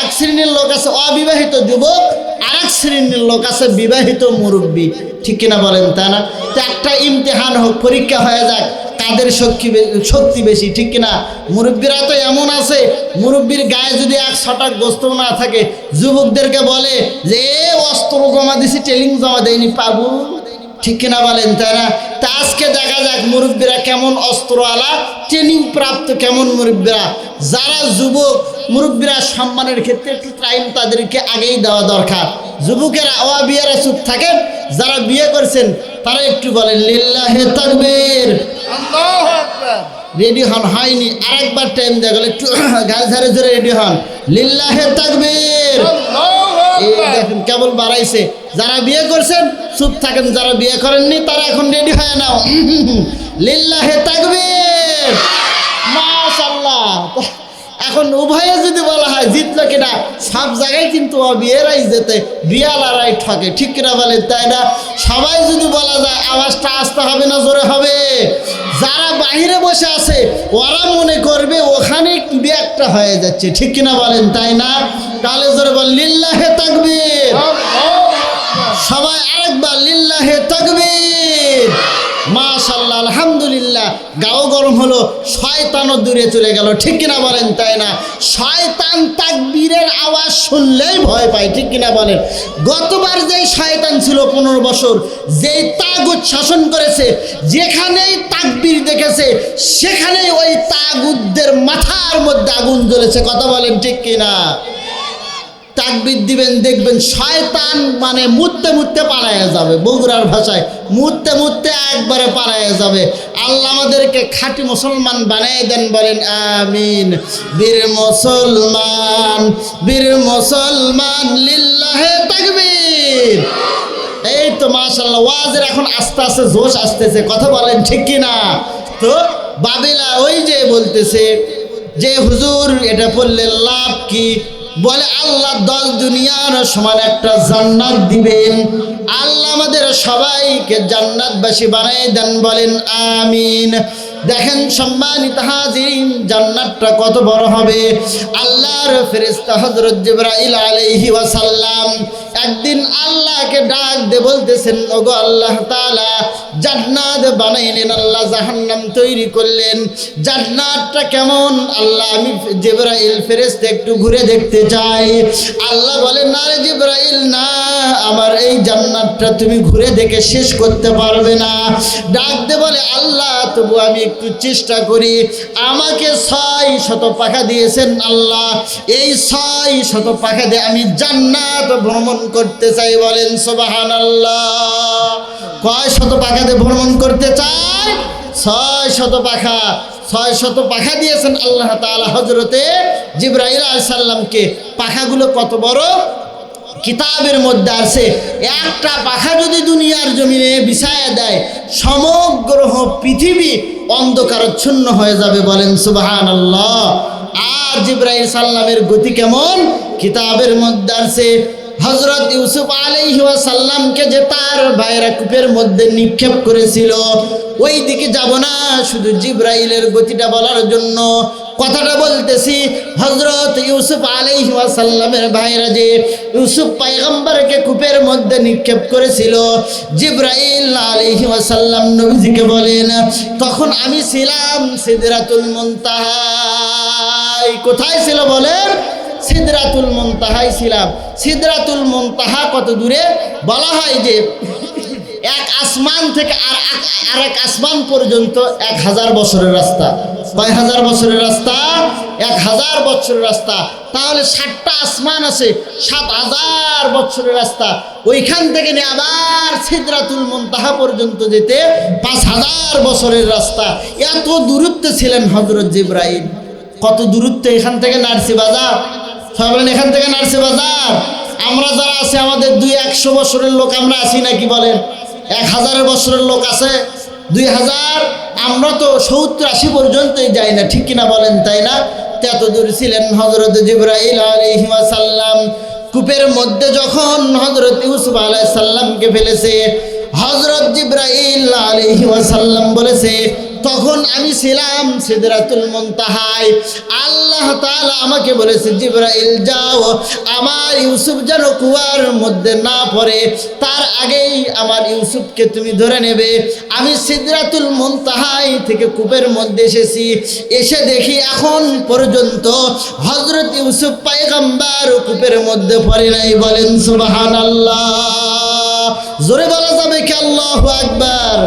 এক শ্রেণীর লোক আছে অবিবাহিত যুবক, আরেক শ্রেণীর লোক আছে বিবাহিত মুরব্বী, ঠিক কিনা বলেন? তা না? তো একটা ইমতিহান হোক, পরীক্ষা হয়ে যাক কাদের শক্তি বেশি, ঠিক কিনা? মুরব্বীরা তো এমন আছে, মুরব্বীর গায়ে যদি 1 ছটাক গোস্ত না থাকে যুবকদেরকে বলে যে অস্ত্র জমা দিছি, ট্রেনিং জমা দেয়নি পাবো, ঠিক কিনা বলেন? তাই না? তা আজকে দেখা যাক মুরব্বীরা কেমন অস্ত্রওয়ালা, ট্রেনিং প্রাপ্ত কেমন মুরব্বীরা। যারা যুবক মুরব্বীরা সম্মানের ক্ষেত্রে একটু টাইম তাদেরকে আগেই দেওয়া দরকার। যুবকেরা বিয়েরা চুপ থাকেন, যারা বিয়ে করছেন তারা একটু বলেন লিল্লাহে তাকবীর। আল্লাহু আকবার। রেডি হন, হয়নি, আরেকবার টাইম দেওয়া গেল, একটু গাছ ধারে ধরে রেডি হন, লিল্লাহে তাকবীর। আল্লাহু এই আকবার। দেখেন কেবল বাড়াইছে। যারা বিয়ে করছেন চুপ থাকেন, যারা বিয়ে করেননি তারা এখন রেডি হয়ে নাও, লিল্লাহে তাকবীর, মাশাআল্লাহ। এখন উভয়ে যদি বলা হয় জিতলো কিনা, সব জায়গায় কিন্তু বিয়েরাই যেতে, বিয়ালারাই ঠকে, ঠিক কিনা বলেন, তাই না? সবাই যদি বলা যায় আওয়াজটা আসতে হবে না জোরে হবে? যারা বাহিরে বসে আছে ওরা মনে করবে ওখানে বিয়ে একটা হয়ে যাচ্ছে, ঠিক কিনা বলেন, তাই না? তাহলে জোরে বল লিল্লাহে তাকবীর। সবাই আরেকবার লিল্লাহে তাকবীর। মাশাআল্লাহ, আলহামদুলিল্লাহ। গাও গরম হলো, শয়তানও দূরে চলে গেল, ঠিক কিনা বলেন, তাই না? শয়তান তাকবীরের আওয়াজ শুনলেই ভয় পায়, ঠিক কিনা বলেন? গতবার যেই শয়তান ছিল 15 বছর, যেই তাগুত শাসন করেছে, যেখানেই তাকবীর দেখেছে সেখানেই ওই তাগুতদের মাথার মধ্যে আগুন জ্বলেছে, কথা বলেন ঠিক কিনা? তাকবীর দিবেন দেখবেন শয়তান মানে মুততে মুততে পালায়া যাবে, বগুড়ার ভাষায় মুততে মুততে একবারে পালায়া যাবে। আল্লাহ আমাদেরকে খাঁটি মুসলমান বানিয়ে দেন, বলেন আমিন। বীর মুসলমান, বীর মুসলমান, লিল্লাহে তাকবীর। এই তো মাশাআল্লাহ, ওয়াজের এখন আস্তে আস্তে জোশ আসতেছে, কথা বলেন ঠিক কিনা? তো বাবিলা ওই যে বলতেছে যে হুজুর এটা পড়লে লাভ কি? বলে আল্লাহ 10 দুনিয়ার সমান একটা জান্নাত দিবেন। আল্লাহ আমাদের সবাইকে জান্নাতবাসী বানিয়ে দেন, বলেন আমিন। দেখেন সম্মানিত হাজিরিন, জান্নাতটা কত বড় হবে। আল্লাহর ফেরেশতা হযরত জিবরাইল আলাইহি ওয়াসাল্লাম একদিন আল্লাহকে ডাক দিয়ে বলতেছেন, ওগো আল্লাহ তাআলা, জান্নাত বানাইলেন, আল্লাহ জাহান্নাম তৈরি করলেন, জান্নাতটা কেমন? আল্লাহ আমি জিবরাইল ফেরেশতা একটু ঘুরে দেখতে চাই। আল্লাহ বলেন, না রে জিবরাইল, না, আমার এই জান্নাতটা তুমি ঘুরে দেখে শেষ করতে পারবে না। ডাক দিয়ে বলে, আল্লাহ তবু আমি একটু চেষ্টা করি। আমাকে 600 পাখা দিয়েছেন আল্লাহ, এই 600 পাখা দিয়ে আমি জান্নাত ভ্রমণ করতে চাই, বলেন সুবহানাল্লাহ। কয় শত পাখা দিয়ে ভ্রমণ করতে চাই? 600 পাখা। 600 পাখা দিয়েছেন আল্লাহ তাআলা হযরতে জিবরাইল আলাইহিস সালামকে। পাখাগুলো কত বড়? কিতাবের মধ্যে আছে একটা পাখা যদি দুনিয়ার জমিনে বিছায়া দেয় সমগ্র পৃথিবী অন্ধকারাচ্ছন্ন হয়ে যাবে, বলেন সুবহানাল্লাহ। আর জিবরাইল সাল্লামের গতি কেমন? কিতাবের মধ্যে আছে হযরত ইউসুফ আলাইহি ওয়াসাল্লামকে যে তার ভাইরা কূপের মধ্যে নিক্ষেপ করেছিল, ওই দিকে যাব না, শুধু জিবরাইলের গতিটা বলার জন্য কথাটা বলতেছি। হযরত ইউসুফ আলাইহি ওয়াসাল্লামের ভাইরা যে ইউসুফ পয়গম্বরকে কূপের মধ্যে নিক্ষেপ করেছিল, জিবরাইল আলাইহি ওয়াসাল্লাম নবীজিকে বলেন, তখন আমি ছিলাম সিদরাতুল মুনতাহায়। কোথায় ছিল বলেন? সিদরাতুল মুনতাহায় ছিলাম। সিদরাতুল মুনতাহা কত দূরে? বলা হয় যে এক আসমান থেকে আর এক আসমান পর্যন্ত 1000 বছরের রাস্তা। কয় হাজার বছরের রাস্তা? 1000 বছরের রাস্তা। তাহলে 7টা আসমান আছে, 7000 বছরের রাস্তা। ওইখান থেকে নিয়ে আবার সিদরাতুল মুনতাহা পর্যন্ত যেতে 5000 বছরের রাস্তা। এত দূরত্বে ছিলেন হযরত জিবরাইল। কত দূরত্বে এখান থেকে নারসি বাজার? সবাই বলেন এখান থেকে নারসি বাজার। আমরা যারা আছি আমাদের 200-100 বছরের লোক আমরা আছি নাকি বলেন? 1000 বছরের লোক আছে, 2000। আমরা তো 70-80 পর্যন্তই যাই না, ঠিক কিনা বলেন, তাই না? এত দূর ছিলেন হযরত জিবরাইল আলাইহি ওয়াসাল্লাম। কূপের মধ্যে যখন হযরত ইউসুফ আলাইহিস সালামকে ফেলেছে, হযরত জিবরাইল আলাইহি ওয়াসাল্লাম বলেছে, তখন আমি ছিলাম সিদরাতুল মুনতাহায়। আল্লাহ তাআলা আমাকে বলেছে, জিবরাইল যাও, আমার ইউসুফ যেন কুয়ার মধ্যে না পড়ে, তার আগেই আমার ইউসুফকে তুমি ধরে নেবে। আমি সিদরাতুল মুনতাহায় থেকে কূপের মধ্যে এসেছি, এসে দেখি এখন পর্যন্ত হযরত ইউসুফ পয়গম্বর কূপের মধ্যে পড়ে নাই, বলেন সুবহানাল্লাহ। জোরে বলা যাবে কি আল্লাহু আকবার?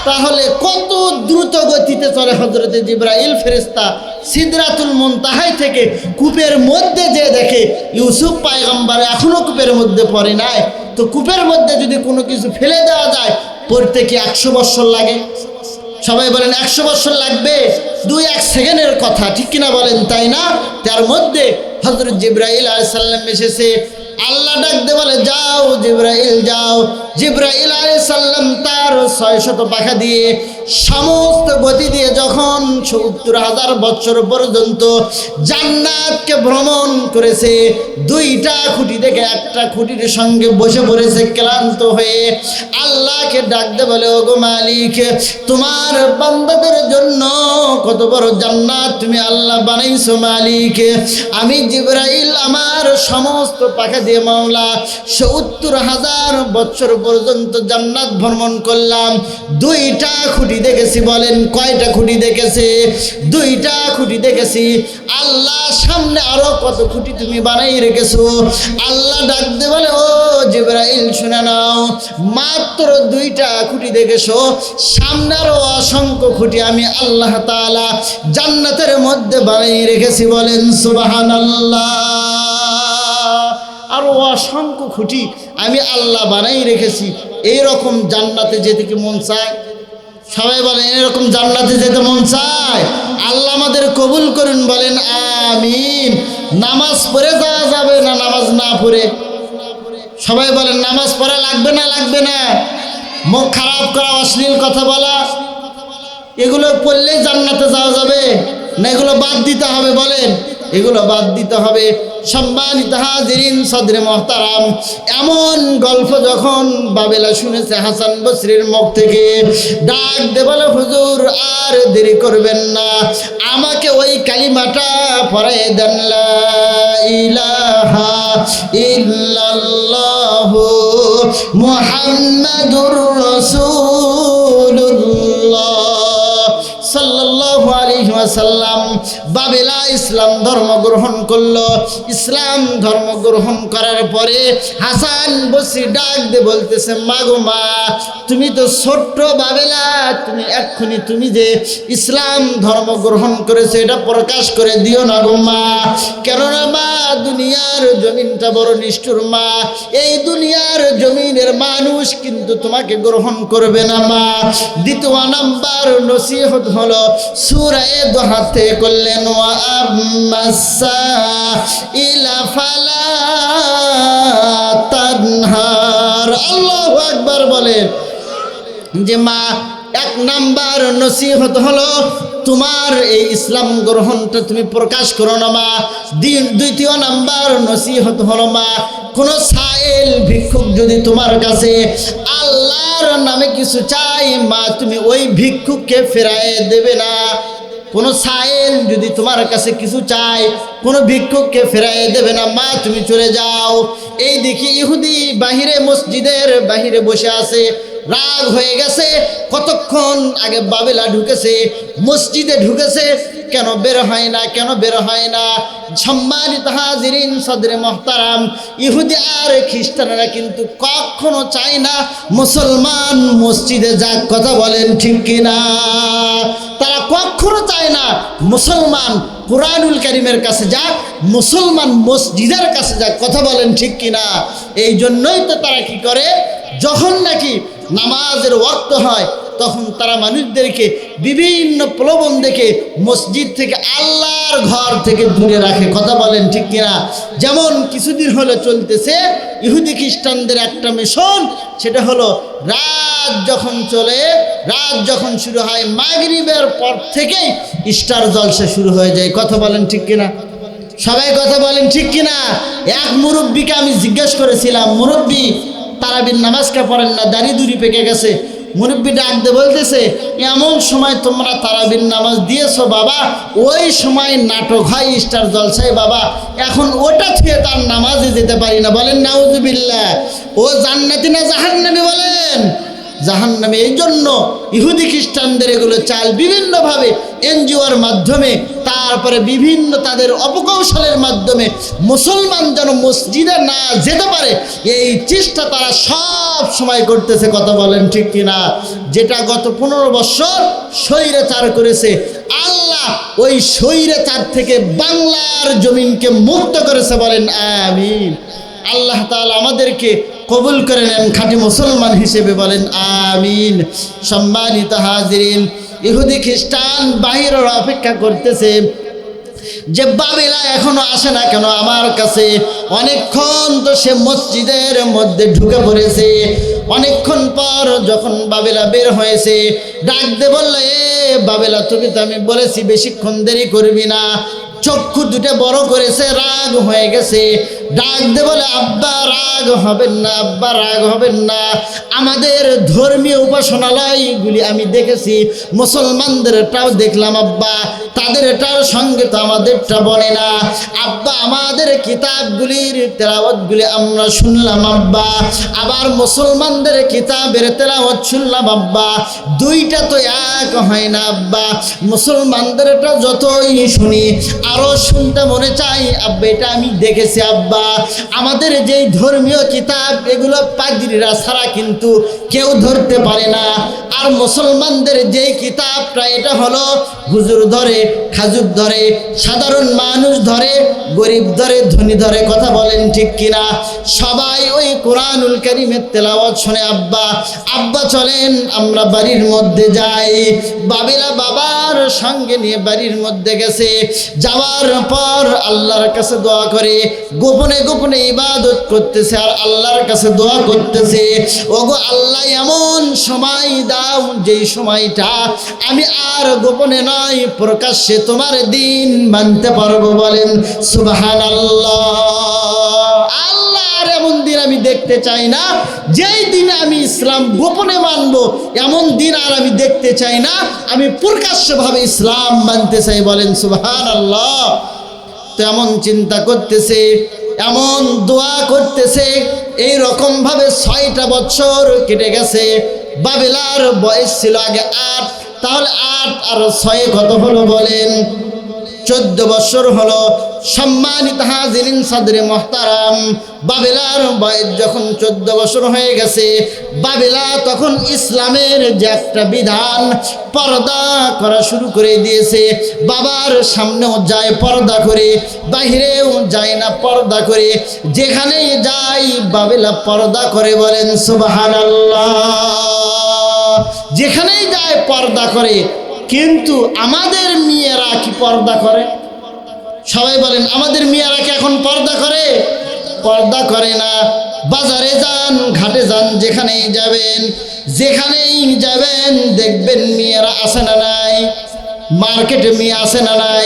তাহলে কত দ্রুত গতিতে চলে হযরতে জিবরাইল ফেরেশতা সিদরাতুল মুনতাহা থেকে কূপের মধ্যে যে দেখে ইউসুফ পয়গম্বর এখনো কূপের মধ্যে পড়ে নাই, তো কূপের মধ্যে যদি কোনো কিছু ফেলে দেওয়া যায় পড়তে কি 100 বছর লাগে? সবাই বলেন 100 বছর লাগবে? 2-1 সেকেন্ডের কথা, ঠিক কিনা বলেন, তাই না? তার মধ্যে হযরত জিবরাইল আলাইহিস সালাম এসেছে, আল্লাহ ডাক দিয়ে বলে যাও জিবরাইল যাও। জিবরাইল আলাইহিস সালাম তার 600 পাখা দিয়ে সমস্ত গতি দিয়ে যখন ৭০,০০০ বছর পর্যন্ত জান্নাতকে ভ্রমণ করেছে, 2টা খুঁটি থেকে একটা খুঁটির সঙ্গে বসে পড়েছে ক্লান্ত হয়ে, আল্লাহকে ডাক দিয়ে বলে ওগো মালিক, তোমার বান্দাদের জন্য কত বড় জান্নাত তুমি আল্লাহ বানাইছো মালিক। আমি জিবরাইল আমার সমস্ত পাখা দিয়ে মাওলা ৭০,০০০ বছর পর্যন্ত জান্নাত ভ্রমণ করলাম, 2টা খুঁটি দেখেছি। বলেন কয়টা খুঁটি দেখেছে? 2টা খুঁটি দেখেছি। আল্লাহ সামনে আরো কত খুঁটি তুমি বানাই রেখেছো? আল্লাহ ডাক দিয়ে বলে ও জিবরাইল শুনে নাও, মাত্র 2টা খুঁটি দেখেছো, সামনে আরো অসংখ্য খুঁটি আমি আল্লাহ তাআলা জান্নাতের মধ্যে বানাই রেখেছি। বলেন সুবহানাল্লাহ। আরো অসংখ্য খুঁটি আমি আল্লাহ বানাই রেখেছি। এইরকম জান্নাতে যেতে কি মন চায়? সবাই বলেন এরকম জান্নাতে যেতে মন চায়? আল্লাহ আমাদের কবুল করুন, বলেন আমিন। নামাজ পড়ে যাওয়া যাবে না নামাজ না পড়ে? সবাই বলেন নামাজ পড়া লাগবে না লাগবে না? মুখ খারাপ করা, অশ্লীল কথা বলা, এগুলো পড়লেই জান্নাতে যাওয়া যাবে না এগুলো বাদ দিতে হবে? বলেন এগুলো বাদ দিতে হবে। সম্মানিত হাজিরিন সদরে মুহতারাম, এমন গল্প যখন বাবেলা শুনেছে হাসান বসরির মুখ থেকে, ডাক দে বলে হুজুর আর দেরি করবেন না, আমাকে ওই কালিমাটা পড়ায় দেন, লা ইলাহা ইল্লাল্লাহু মুহাম্মাদুর রাসূলুল্লাহ সাল্লাল্লাহু আলাইহি ওয়াসাল্লাম বাবেলা ইসলাম ধর্ম গ্রহণ করলো। ইসলাম ধর্ম গ্রহণ করার পরে হাসান বসরি ডাক দিয়ে বলতেছে, মা গো মা, তুমি তো ছোট্ট বাবেলা, তুমি এক্ষুনি তুমি যে ইসলাম ধর্ম গ্রহণ করেছো এটা প্রকাশ করে দিও না গো মা। কেননা মা, দুনিয়ার জমিনটা বড় নিষ্ঠুর মা, এই দুনিয়ার জমিনের মানুষ কিন্তু তোমাকে গ্রহণ করবে না মা। 2 নাম্বার নসিহত হলো সূরা দোহা থেকে করলেন, ওয়া আম্মাসা ইলা ফালা তানহার। আল্লাহু আকবার বলেন যে মা, 1 নাম্বার নসিহত হলো তোমার এই ইসলাম গ্রহণটা তুমি প্রকাশ করো না মা। 2 নাম্বার নসিহত হলো মা, কোন সাইল ভিক্ষুক যদি তোমার কাছে আল্লাহর নামে কিছু চাই মা, তুমি ওই ভিক্ষুককে ফেরায় দেবে না। কোনো সাইল যদি তোমার কাছে কিছু চায়, কোনো ভিক্ষুককে ফেরায় দেবে না মা, তুমি চলে যাও। এই দেখি ইহুদি বাহিরে, মসজিদের বাহিরে বসে আছে, রাগ হয়ে গেছে। কতক্ষণ আগে বাবেলা ঢুকেছে, মসজিদে ঢুকেছে, কেন বের হয় না, কেন বের হয় না? সম্মানিত হাজিরিন সদরে মুহতারাম, ইহুদি আর খ্রিস্টানরা কিন্তু কখনো চায় না মুসলমান মসজিদে যাক। কথা বলেন ঠিক কিনা? তারা কখনো চায় না মুসলমান কুরআনুল কারীমের কাছে যাক, মুসলমান মসজিদের কাছে যাক। কথা বলেন ঠিক কিনা? এই জন্যই তো তারা কি করে, যখন নাকি নামাজের ওয়াক্ত হয় তখন তারা মানুষদেরকে বিভিন্ন প্রলোভন দেখে মসজিদ থেকে, আল্লাহর ঘর থেকে দূরে রাখে। কথা বলেন ঠিক কিনা? যেমন কিছুদিন হলো চলতেছে ইহুদি খ্রিস্টানদের একটা মিশন, সেটা হলো রাত যখন শুরু হয় মাগরিবের পর থেকেই স্টার জলসা শুরু হয়ে যায়। কথা বলেন ঠিক কিনা? সবাই কথা বলেন ঠিক কিনা? এক মুরব্বীকে আমি জিজ্ঞেস করেছিলাম, মুরব্বী তারাবির নামাজকে পড়েন না, দাড়ি দুড়ি পেকে গেছে। মুরব্বী ডাক দিয়ে বলতেছে, এমন সময় তোমরা তারাবির নামাজ দিয়েছো বাবা, ওই সময় নাটক হয় স্টার জলসায় বাবা, এখন ওটা ছুঁয়ে তার নামাজে যেতে পারি না। বলেন নাউজুবিল্লাহ। ও জান্নাতি না জাহান্নামী? বলেন জাহান্নামে। এই জন্য ইহুদি খ্রিস্টানদের এগুলো চাল বিভিন্নভাবে এনজিওর মাধ্যমে, তারপরে বিভিন্ন তাদের অপকৌশলের মাধ্যমে মুসলমান যেন মসজিদে না যেতে পারে, এই চেষ্টা তারা সব সময় করতেছে। কথা বলেন ঠিক কিনা? যেটা গত 15 বছর স্বৈরাচার করেছে, আল্লাহ ওই স্বৈরাচার থেকে বাংলার জমিনকে মুক্ত করেছে। বলেন আমিন। আল্লাহ তাআলা আমাদেরকে কবুল করে নেন খাঁটি মুসলমান হিসেবে। বলেন আমিন। সম্মানিত হাজিরিন, ইহুদি খ্রিস্টান বাহিরের অপেক্ষা করতেছে যে বাবেলা এখনো আসে না কেন আমার কাছে। অনেকক্ষণ তো সে মসজিদের মধ্যে ঢুকে পড়েছে। অনেকক্ষণ পর যখন বাবেলা বের হয়েছে, ডাক দে বলল, এ বাবেলা, তুমি তো আমি বলেছি বেশিক্ষণ দেরি করবি না। চক্ষু দুটো বড় করেছে, রাগ হয়ে গেছে। ডাক দে বলে, আব্বা রাগ হবেন না, আব্বা রাগ হবেন না। আমাদের ধর্মীয় উপাসনালয়গুলি আমি দেখেছি, মুসলমানদেরটাও দেখলাম আব্বা, তাদের এটার সঙ্গে তো আমাদেরটা বলে না আব্বা। আমাদের কিতাবগুলির তেলাওয়াতগুলি আমরা শুনলাম আব্বা, আবার মুসলমানদের কিতাবের তেলাওয়াত শুনলাম আব্বা, দুইটা তো এক হয় না আব্বা। মুসলমানদেরটা যতই শুনি আরও শুনতে মনে চাই আব্বা, এটা আমি দেখেছি আব্বা। আমাদের যেই ধর্মীয় কিতাব এগুলো পাদ্রীরা ছাড়া কিন্তু কেউ ধরতে পারে না। আর মুসলমানদের যেই কিতাবটা এটা হলো হুজুর ধরে, খাজুর ধরে, সাধারণ মানুষ ধরে, গরিব ধরে, ধনী ধরে। কথা বলেন ঠিক কিনা? সবাই ওই কোরআনুল কারীমের তেলাওয়াত শুনে আব্বা। আব্বা চলেন আমরা বাড়ির মধ্যে যাই। বাবেলা বাবার সঙ্গে নিয়ে বাড়ির মধ্যে গেছে। যাওয়ার পর আল্লাহর কাছে দোয়া করে গোপনে গোপনে ইবাদত করতেছে আর আল্লাহর কাছে দোয়া করতেছে, ওগো আল্লাহ এমন সময় দাও যেই সময়টা আমি আর গোপনে নয় প্রকাশ্যে তোমার দিন মানতে পারবো। বলেন সুবহানাল্লাহ। আল্লাহ আর এমন দিন আমি দেখতে চাই না যেই দিনে আমি ইসলাম গোপনে মানবো, এমন দিন আর আমি দেখতে চাই না। আমি প্রকাশ্যভাবে ইসলাম মানতে চাই। বলেন সুবহানাল্লাহ। তো এমন চিন্তা করতেছে, এমন দোয়া করতেছে, এই রকমভাবে 6টা বছর কেটে গেছে। বাবেলার বয়স ছিল আগে 8, তাহলে 8 আর 6 কত হলো বলেন? 14 বছর হলো। সম্মানিত হাজিরিন সাদরে মুহতারাম, বাবেলার বয়স যখন 14 বছর হয়ে গেছে, বাবেলা তখন ইসলামের যে একটা বিধান পর্দা করা শুরু করে দিয়েছে। বাবার সামনেও যায় পর্দা করে, বাহিরেও যায় না পর্দা করে, যেখানেই যায় বাবেলা পর্দা করে। বলেন সুবহানাল্লাহ। যেখানেই যায় পর্দা করে। কিন্তু আমাদের মেয়েরা কি পর্দা করে? সবাই বলেন, আমাদের মেয়েরা কি এখন পর্দা করে? পর্দা করে না। বাজারে যান, ঘাটে যান, যেখানেই যাবেন, যেখানেই যাবেন দেখবেন মেয়েরা আছে না নাই? মার্কেটে মেয়ে আছে না নাই?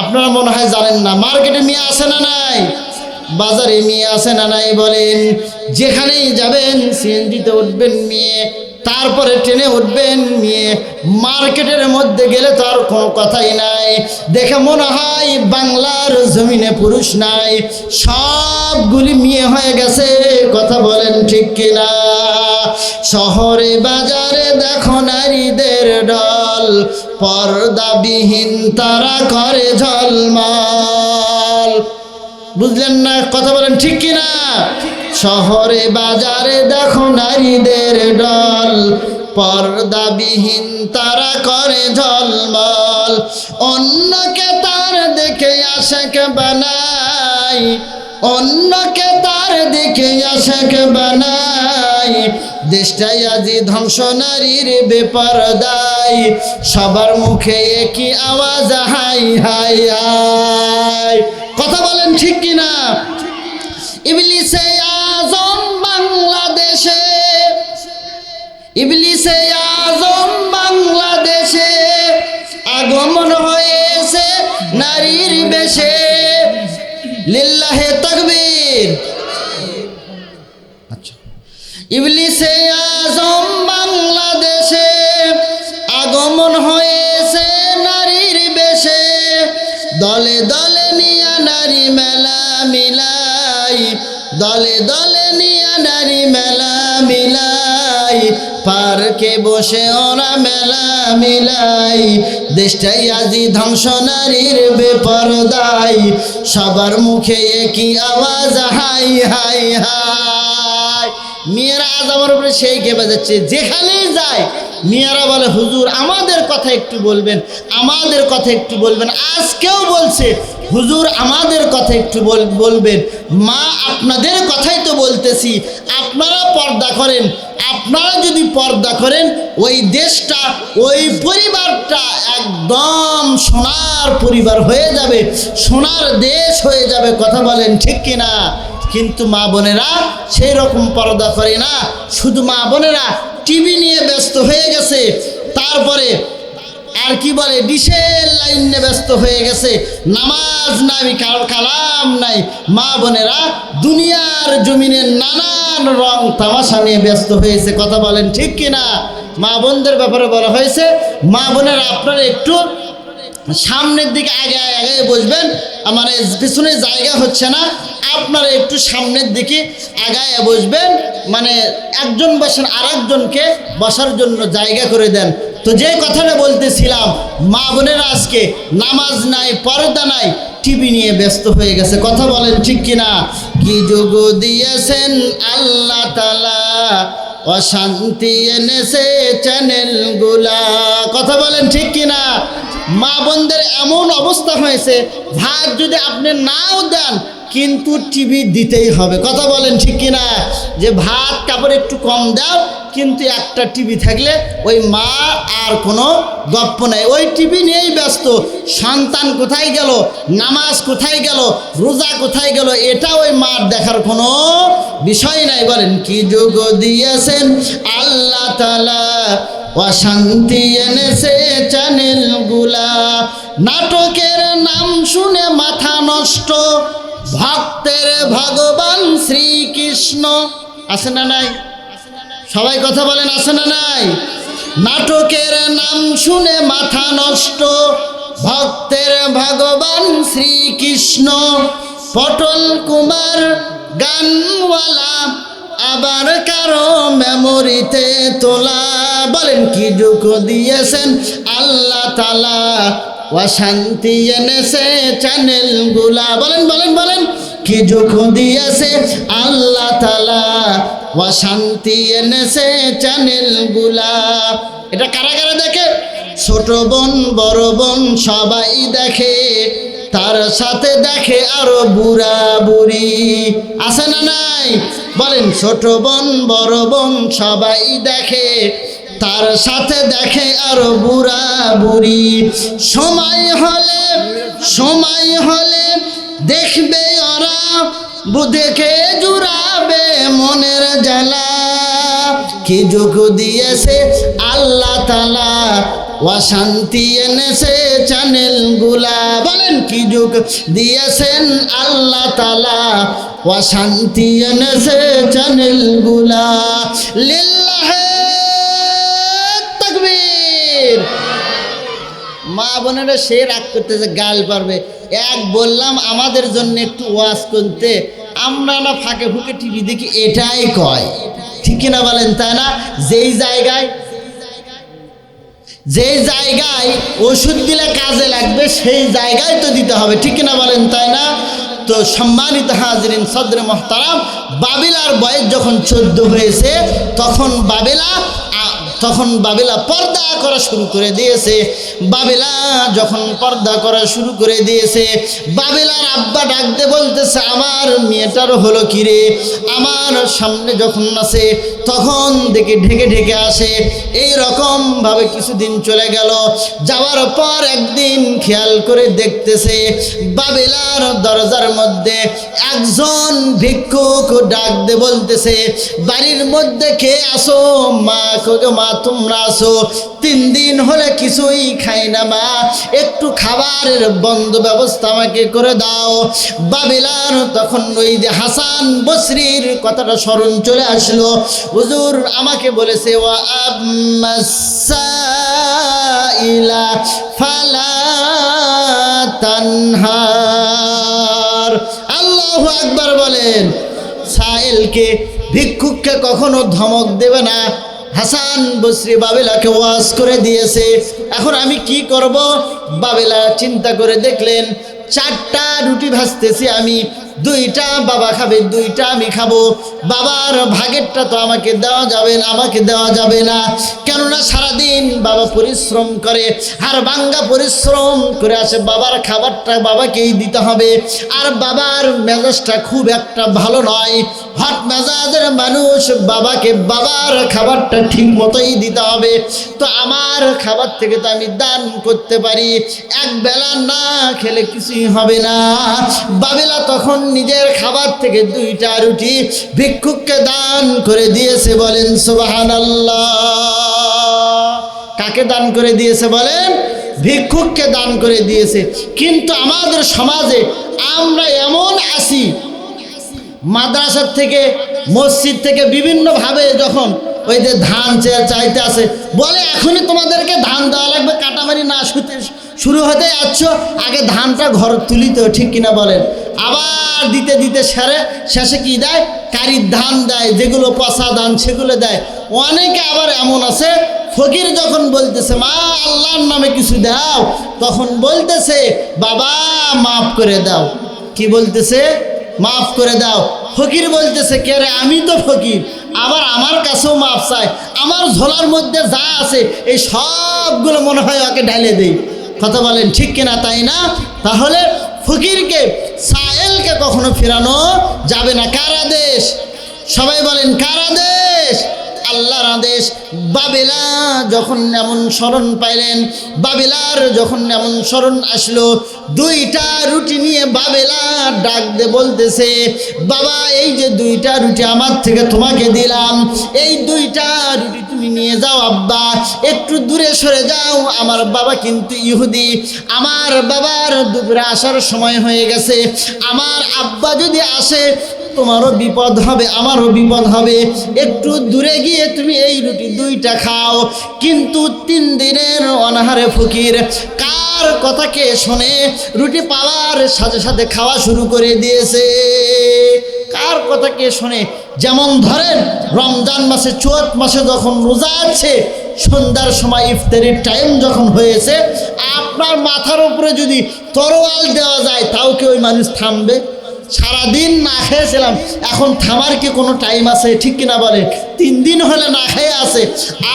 আপনারা মনে হয় জানেন না, মার্কেটে মেয়ে আছে না নাই? বাজারে মেয়ে আছে না নাই? বলেন, যেখানেই যাবেন সিএনজিতে উঠবেন মেয়ে, তারপরে ট্রেনে উঠবেন মেয়ে, মার্কেটের মধ্যে গেলে তো আর কোনো কথাই নাই। দেখে মনে হয় বাংলার জমিনে পুরুষ নাই, সবগুলি মেয়ে হয়ে গেছে। কথা বলেন ঠিক কিনা? শহরে বাজারে দেখো নারীদের ঢল, পর্দাবিহীন তারা করে ঝলমল। বুঝলেন না? কথা বলেন ঠিক কিনা? শহরে বাজারে দেখো নারীদের ঢল, পর্দাবিহীন তারা করে ঝলমল। অন্যকে তার দেখে আশেক বানাই, অন্যকে তার দেখে আশেক বানাই। দেশটাই আজি ধ্বংস নারীর বেপরদায়, সবার মুখে একই আওয়াজ হাই হাই হাই। কথা বলেন ঠিক কিনা? ইবলিসে আজম বাংলাদেশে, ইবলিসে আজম বাংলাদেশে আগমন হয়েছে নারীর বেশে। লিল্লাহে তাকবীর। আচ্ছা, ইবলিসে আজম বাংলাদেশে আগমন হয়েছে নারীর বেশে। দলে দলে নিয়া নারী মেলা মিলাই, দলে দলে নিয়া নারী মেলা মিলাই। যায়, পার্কে বসে ওরা মেলা মিলাই, দেশটাই আজি ধ্বংস নারীর বেপরদায়, সবার মুখে একই আওয়াজ হাই হাই হাই। মেয়েরা আজ আমার উপরে সেই খেপে যাচ্ছে, যেখানেই যায় মেয়েরা বলে হুজুর আমাদের কথা একটু বলবেন, আমাদের কথা একটু বলবেন। আজকেও বলছে হুজুর আমাদের কথা একটু বলবেন। মা আপনাদের কথাই তো বলতেছি, আপনারা পর্দা করেন। আপনারা যদি পর্দা করেন ওই দেশটা, ওই পরিবারটা একদম সোনার পরিবার হয়ে যাবে, সোনার দেশ হয়ে যাবে। কথা বলেন ঠিক কিনা? কিন্তু মা বোনেরা সেই রকম পর্দা করে না। শুধু মা বোনেরা টিভি নিয়ে ব্যস্ত হয়ে গেছে, তারপরে আর কি বলে ডিশের লাইন নিয়ে ব্যস্ত হয়ে গেছে, নামাজ নাই, কালাম নাই। মা বোনেরা দুনিয়ার জমিনে নানান রং তামাশা নিয়ে ব্যস্ত হয়েছে। কথা বলেন ঠিক কিনা? মা বোনদের ব্যাপারে বলা হয়েছে, মা বোনেরা আপনারা একটু সামনের দিকে আগে আগে বসবেন, আমার পিছনে জায়গা হচ্ছে না, আপনারা একটু সামনের দিকে আগায় বসবেন, মানে একজন বসেন আর একজনকে বসার জন্য জায়গা করে দেন। তো যে কথাটা বলতেছিলাম, মা বোনেরা আজকে নামাজ নাই, পর্দা নাই, টিভি নিয়ে ব্যস্ত হয়ে গেছে। কথা বলেন ঠিক কিনা? কি যোগ দিয়েছেন আল্লাহ তাআলা, অশান্তি এনেছে চ্যানেলগুলা। কথা বলেন ঠিক কিনা? মা বোনদের এমন অবস্থা হয়েছে, ভাত যদি আপনি নাও দেন কিন্তু টিভি দিতেই হবে। কথা বলেন ঠিক কিনা? যে ভাত কাপড় একটু কম দাও, কিন্তু একটা টিভি থাকলে ওই মা আর কোনো গপ্প নাই, ওই টিভি নিয়েই ব্যস্ত। সন্তান কোথায় গেল, নামাজ কোথায় গেল, রোজা কোথায় গেল, এটা ওই মার দেখার কোনো বিষয় নাই। বলেন কি যোগ দিয়েছেন আল্লাহ তাআলা, অশান্তি এনেছে চ্যানেলগুলা। নাটকের নাম শুনে মাথা নষ্ট, ভক্তের ভগবান শ্রীকৃষ্ণ। আছে না নাই? সবাই কথা বলেন আছে না নাই? নাটকের নাম শুনে মাথা নষ্ট, ভক্তের ভগবান শ্রীকৃষ্ণ। পটল কুমার গানওয়ালা, আবার কারো মেমোরিতে তোলা। বলেন কি যোগ দিয়েছেন আল্লাহ তাআলা, অশান্তি এনেছে চ্যানেলগুলা। বলেন বলেন বলেন, কি যোগ দিয়েছে আল্লাহ তাআলা, অশান্তি এনেছে চ্যানেলগুলা। এটা কারা কারা দেখে? ছোট বোন বড় বোন সবাই দেখে, তার সাথে দেখে আরো বুড়া বুড়ি। আছে না নাই? বলেন ছোট বোন বড় বোন সবাই দেখে, তার সাথে দেখে আরো বুড়া বুড়ি। সময় হলে দেখবে ওরা, বুধেকে জুড়াবে মনের জ্বালা। কি যোগ দিয়েছে আল্লাহ তাআলা, অশান্তি এনেছে চ্যানেলগুলা। বলেন কি যোগ দিয়েছেন আল্লাহ তাআলা, অশান্তি এনেছে চ্যানেলগুলা। লিল্লাহে তাকবীর। মা বোনেরা সে রাগ করতেছে, গাল পারবে। এক বললাম আমাদের জন্য একটু ওয়াজ করতে, আমরা না ফাঁকে ফুঁকে টিভি দেখি, এটাই কয়। ঠিক কিনা বলেন? তাই না? যেই জায়গায় ওষুধ দিলে কাজে লাগবে, সেই জায়গায় তো দিতে হবে। ঠিক কিনা বলেন? তাই না? তো সম্মানিত হাজরিন সদরে মোহতারাম, বাবিলার বয়স যখন 14 হয়েছে, তখন বাবেলা পর্দা করা শুরু করে দিয়েছে। বাবেলা যখন পর্দা করা শুরু করে দিয়েছে, বাবেলার আব্বা ডাকতে বলতেছে, আমার মেয়েটার হলো কি রে? আমার সামনে যখন আসে তখন দেখে ঢেকে ঢেকে আসে। এই রকম ভাবে কিছুদিন চলে গেল। যাওয়ার পর একদিন খেয়াল করে দেখতেছে বাবেলার দরজার মধ্যে একজন ভিক্ষুক ডাকতে বলতেছে, বাড়ির মধ্যে কে আসো? মা কগে, মা তোমরা আসো, 3 দিন হলে কিছুই খাই না মা, একটু খাবারের ব্যবস্থা আমাকে করে দাও। বাবিলার তখন ওই যে হাসান বসরির কথাটা স্মরণ চলে আসলো। হুজুর আমাকে বলেছে, ওয়া আম্মাসাইলা ফালা তানহার। আল্লাহু আকবার বলেন। সাইলকে, ভিক্ষুককে কখনো ধমক দেবে না, হাসান বসরি বাবেলাকে ওয়াজ করে দিয়েছে। এখন আমি কি করব? বাবেলা চিন্তা করে দেখলেন 4টা রুটি ভাজতেছি আমি, 2টা বাবা খাবে, 2টা আমি খাবো। বাবার ভাগেরটা তো আমাকে দেওয়া যাবে না, কেননা সারাদিন বাবা পরিশ্রম করে, আর ভাঙ্গা পরিশ্রম করে আসে, বাবার খাবারটা বাবাকেই দিতে হবে। আর বাবার মেজাজটা খুব একটা ভালো নয়, হট মেজাজের মানুষ, বাবাকে বাবার খাবারটা ঠিক মতোই দিতে হবে। তো আমার খাবার থেকে তো আমি দান করতে পারি, এক বেলা না খেলে কিছুই হবে না। বাবেলা তখন নিজের খাবার থেকে 2টা রুটি ভিক্ষুককে দান করে দিয়েছে। বলেন সুবহানাল্লাহ। কাকে দান করে দিয়েছে বলেন? ভিক্ষুককে দান করে দিয়েছে। কিন্তু আমাদের সমাজে আমরা এমন আছি, মাদ্রাসার থেকে মসজিদ থেকে বিভিন্নভাবে যখন ওই যে ধান চাইতে আসে, বলে এখনই তোমাদেরকে ধান দেওয়া লাগবে, কাটামারি না শুরু হতে যাচ্ছ, আগে ধানটা ঘর তুলিতে, ঠিক কিনা বলেন? আবার দিতে দিতে শেষে কি দেয়? কারির ধান দেয়, যেগুলো পচা ধান সেগুলো দেয়। অনেকে আবার এমন আছে, ফকির যখন বলতেছে মা আল্লাহর নামে কিছু দাও, তখন বলতেছে বাবা মাফ করে দাও। কি বলতেছে? মাফ করে দাও। ফকির বলতেছে কে রে? আমি তো ফকির, আবার আমার কাছেও মাফ চাই, আমার ঝোলার মধ্যে যা আছে এই সবগুলো মনে হয় ওকে ঢালে দেই। কথা বলেন ঠিক কিনা? তাই না? তাহলে ফকিরকে, সায়েলকে কখনো ফেরানো যাবে না। কার আদেশ? সবাই বলেন কার আদেশ? আল্লাহর আদেশ। বাবেলা যখন এমন স্মরণ পাইলেন, বাবেলার যখন এমন স্মরণ আসলো, 2টা রুটি নিয়ে বাবেলা ডাক দে বলতেছে বাবা এই যে 2টা রুটি আমার থেকে তোমাকে দিলাম, এই 2টা রুটি তুমি নিয়ে যাও আব্বা, একটু দূরে সরে যাও, আমার বাবা কিন্তু ইহুদি, আমার বাবার দুপুরে আসার সময় হয়ে গেছে, আমার আব্বা যদি আসে তোমারও বিপদ হবে, আমারও বিপদ হবে, একটু দূরে গিয়ে তুমি এই রুটি 2টা খাও। কিন্তু 3 দিনের অনাহারে ফকির কার কথা কে শোনে? রুটি পাওয়ার সাথে সাথে খাওয়া শুরু করে দিয়েছে। কার কথা কে শোনে? যেমন ধরেন রমজান মাসে, চৈত মাসে যখন রোজা আছে, সন্ধ্যার সময় ইফতারির টাইম যখন হয়েছে, আপনার মাথার উপরে যদি তরোয়াল দেওয়া যায় তাও কি ওই মানুষ থামবে? সারাদিন না খেয়েছিলাম, এখন থামার কি কোনো টাইম আছে? ঠিক কিনা বলে? 3 দিন হলে না খেয়ে আছে,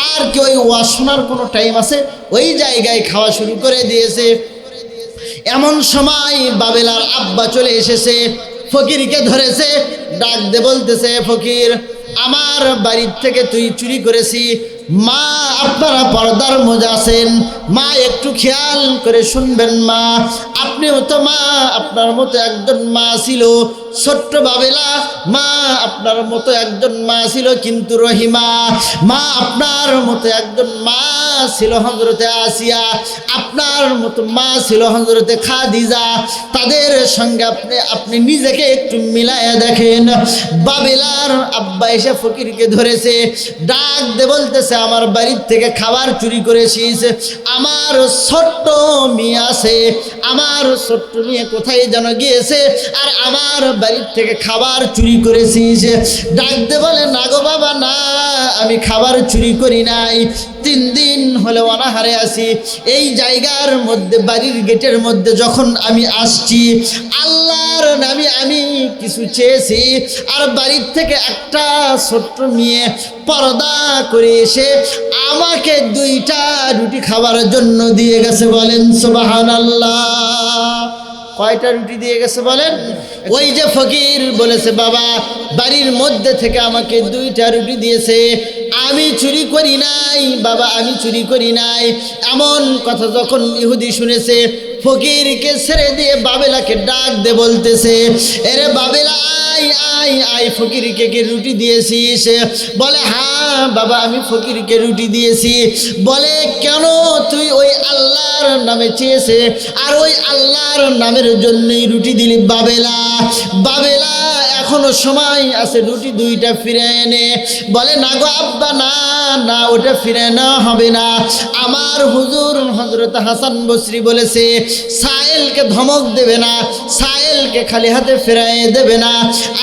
আর কি ওই ওয়াজ শোনার কোনো টাইম আছে? ওই জায়গায় খাওয়া শুরু করে দিয়েছে। এমন সময় বাবেলার আব্বা চলে এসেছে, ফকিরকে ধরেছে, ডাক দে বলতেছে ফকির আমার বাড়ির থেকে তুই চুরি করেছি, মা আপনারা পর্দার মধ্যে আছেন, মা একটু খেয়াল করে শুনবেন, মা আপনিও তো মা আপনার মতো একজন মা ছিল, ছোট্ট বাবেলা মা আপনার মতো একজন মা ছিল, কিন্তু রহিমা মা আপনার মতো একজন মা ছিল হযরতে আসিয়া, আপনার মতো মা ছিল হযরতে খাদিজা, তাদের সঙ্গে আপনি নিজেকে একটু মিলায়া দেখেন। বাবেলার আব্বা এসে ফকিরকে ধরেছে, ডাক দে বলতেছে আমার বাড়ির থেকে খাবার চুরি করেছিস, আমার ছোট্ট মেয়ে আছে, আমার ছোট্ট মেয়ে কোথায় যেন গিয়েছে, আর আমার বাড়ির থেকে খাবার চুরি করেছিস। ডাক দে বলে না গো বাবা না, আমি খাবার চুরি করি নাই, 3 দিন হলে অনাহারে আছি, এই জায়গার মধ্যে বাড়ির গেটের মধ্যে যখন আমি আসছি, আল্লাহর নামে আমি কিছু চেয়েছি, আর বাড়ির থেকে একটা ছোট্ট মেয়ে পর্দা করে এসে আমাকে 2টা রুটি খাবার জন্য দিয়ে গেছে। বলেন সুবহানাল্লাহ। কয়টা রুটি দিয়ে গেছে বলেন? ওই যে ফকির বলেছে বাবা বাড়ির মধ্যে থেকে আমাকে 2টা রুটি দিয়েছে, আমি চুরি করি নাই বাবা, আমি চুরি করি নাই। এমন কথা যখন ইহুদি শুনেছে, ফকিরকে ছেড়ে দিয়ে বাবেলাকে ডাক দে বলতেছে এরে বাবেলা আই আই আই, ফকিরকে কে রুটি দিয়েছিস? বলে হ্যাঁ বাবা আমি ফকিরকে রুটি দিয়েছি। বলে কেন? তুই ওই আল্লাহর নামে চেয়েছে আর ওই আল্লাহর নামের জন্যই রুটি দিলি। বাবেলা বাবেলা এখন এখনো সময় আছে, রুটি দুইটা ফিরে এনে বলে, না গো আব্বা, না না, ওটা ফিরে নেওয়া হবে না। আমার হুজুর হযরত হাসান বসরি বলেছে, সায়েলকে ধমক দেবে না, সায়েলকে খালি হাতে ফিরাই দেবে না।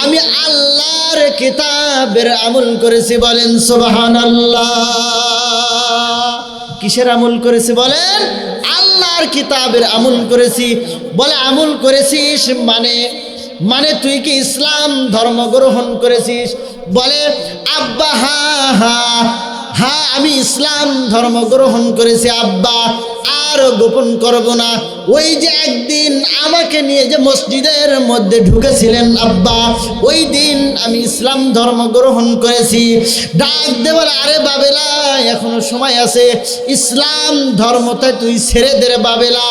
আমি আল্লাহর কিতাবের আমল করেছি, বলেন সুবহানাল্লাহ। কিসের আমল করেছি বলেন? আল্লাহর কিতাবের আমল করেছি। বলে আমল করেছিস মানে তুই কি ইসলাম ধর্ম গ্রহণ করেছিস? বলে আব্বা, হ্যাঁ আমি ইসলাম ধর্ম গ্রহণ করেছি আব্বা, আর গোপন করব না। ওই যে একদিন আমাকে নিয়ে যে মসজিদের মধ্যে ঢুকেছিলেন আব্বা, ওই দিন আমি ইসলাম ধর্ম গ্রহণ করেছি। ডাক দে বলে, আরে বাবেলা, এখনো সময় আছে, ইসলাম ধর্মটা তুই ছেড়ে দে রে বাবেলা,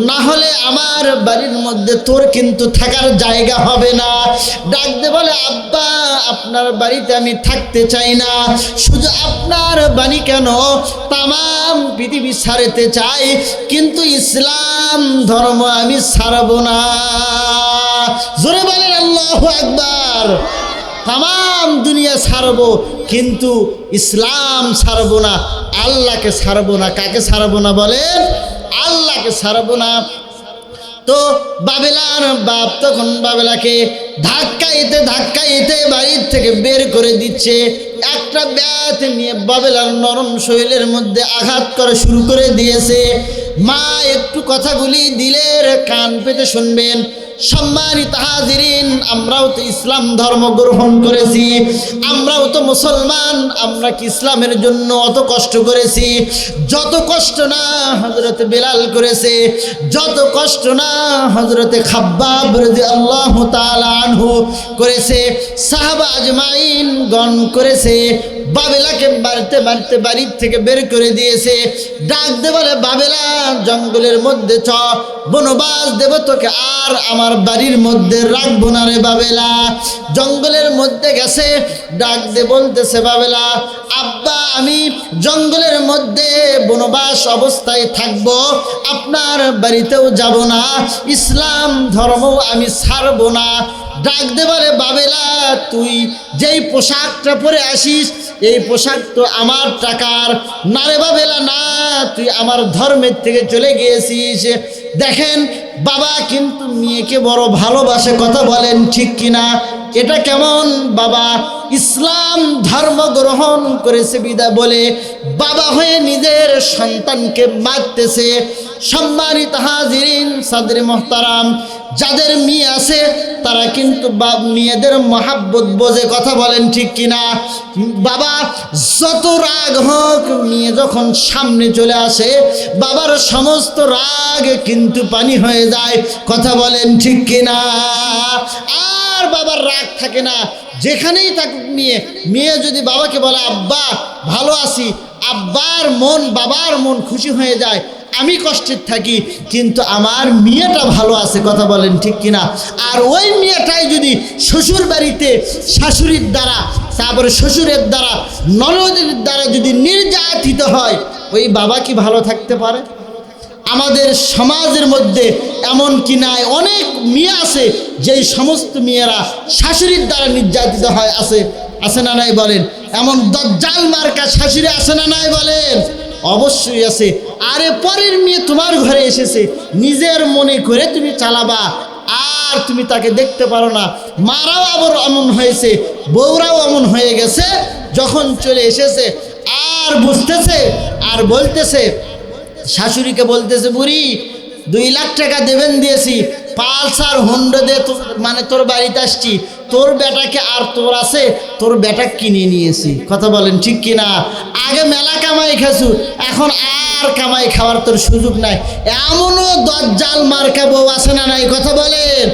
না হলে আমার বাড়ির মধ্যে তোর কিন্তু থাকার জায়গা হবে না। ডাক দে বলে, আব্বা আপনার বাড়িতে আমি থাকতে চাই না, শুধু আপনার বাড়ি কেন, তামাম পৃথিবী ছাড়তে চাই, কিন্তু ইসলাম ধর্ম আমি ছাড়ব না। জোরে বলেন আল্লাহু আকবার। তামাম দুনিয়া ছাড়ব, কিন্তু ইসলাম ছাড়ব না, আল্লাহকে ছাড়ব না। কাকে ছাড়ব না বলেন? আল্লাহকে ছাড়ব না। তো বাবেলার বাপ তখন বাবেলাকে ধাক্কাইতে বাড়ির থেকে বের করে দিচ্ছে। একটা ব্যাট নিয়ে বাবেলার নরম শরীরের মধ্যে আঘাত করা শুরু করে দিয়েছে। মা একটু কথাগুলি দিলের কান পেতে শুনবেন। সম্মানিত হাজিরিন, আমরাও তো ইসলাম ধর্ম গ্রহণ করেছি, আমরাও তো মুসলমান, আমরা কি ইসলামের জন্য অত কষ্ট করেছি? যত কষ্ট না হযরতে বেলাল করেছে, যত কষ্ট না হযরতে খাব্বাব রাদিয়াল্লাহু তাআলা আনহু করেছে, সাহাবা আজমাইন গণ করেছে। বাবেলাকে মারতে মারতে বাড়ির থেকে বের করে দিয়েছে। ডাক দে বলে, বাবেলা জঙ্গলের মধ্যে চ, বনবাস দেব তোকে, আর আমার বাড়ির মধ্যে রাখবো না রে বাবেলা। জঙ্গলের মধ্যে গেছে। ডাক দে বলতেছে, বাবেলা আব্বা আমি জঙ্গলের মধ্যে বনবাস অবস্থায় থাকব, আপনার বাড়িতেও যাব না, ইসলাম ধর্ম আমি ছাড়ব না। ডাক দে বলে, বাবেলা তুই যেই পোশাকটা পরে আসিস, এই পোশাক তো আমার টাকার না রে বাবেলা, না, তুই আমার ধর্মের থেকে চলে গিয়েছিস। দেখেন বাবা কিন্তু মেয়েকে বড় ভালোবাসে, কথা বলেন ঠিক কিনা? এটা কেমন বাবা? ইসলাম ধর্ম গ্রহণ করেছে বিদায় বলে বাবা হয়ে নিজের সন্তানকে মারতেছে। সম্মানিত হাজিরিন, সাদরে মুহতারাম, যাদের মেয়ে আছে তারা কিন্তু মেয়েদের মহাব্বত বোঝে, কথা বলেন ঠিক কিনা? বাবা যত রাগ হোক, মেয়ে যখন সামনে চলে আসে বাবার সমস্ত রাগ কিন্তু পানি হয়ে যায়, কথা বলেন ঠিক কিনা? আর বাবার রাগ থাকে না, যেখানেই থাকুক মেয়ে যদি বাবাকে বলে আব্বা ভালো আছি, আব্বার মন বাবার মন খুশি হয়ে যায়। আমি কষ্টে থাকি কিন্তু আমার মেয়েটা ভালো আছে, কথা বলেন ঠিক কিনা? আর ওই মেয়েটাই যদি শ্বশুর বাড়িতে শাশুড়ির দ্বারা, তারপরে শ্বশুরের দ্বারা, ননদের দ্বারা যদি নির্যাতিত হয়, ওই বাবা কি ভালো থাকতে পারে? আমাদের সমাজের মধ্যে এমন কি নাই, অনেক মেয়ে আছে যেই সমস্ত মেয়েরা শাশুড়ির দ্বারা নির্যাতিত হয়, আছে না নাই বলেন? এমন দজ্জাল মার্কা শাশুড়ি আছে না নাই বলেন? অবশ্যই আছে। আরে পরের মেয়ে তোমার ঘরে এসেছে, নিজের মনে করে তুমি চালাবা, আর তুমি তাকে দেখতে পারো না। মারাও আবার এমন হয়েছে, বউরাও এমন হয়ে গেছে, যখন চলে এসেছে আর বুঝতেছে আর বলতেছে, শাশুড়িকে বলতেছে, বুড়ি 2 লাখ টাকা দেবেন দিয়েছি, পালসার হোন্ডা দিয়ে মানে তোর বাড়িতে আসছি, তোর বেটাকে আর তোর আছে, তোর বেটা কিনে নিয়েছি, কথা বলেন ঠিক কিনা? আগে মেলা কামাই খাসু, এখন আর কামাই খাওয়ার তোর সুযোগ নাই। এমনও দজ্জাল মার্কা বউ আছে না নাই, কথা বলেন?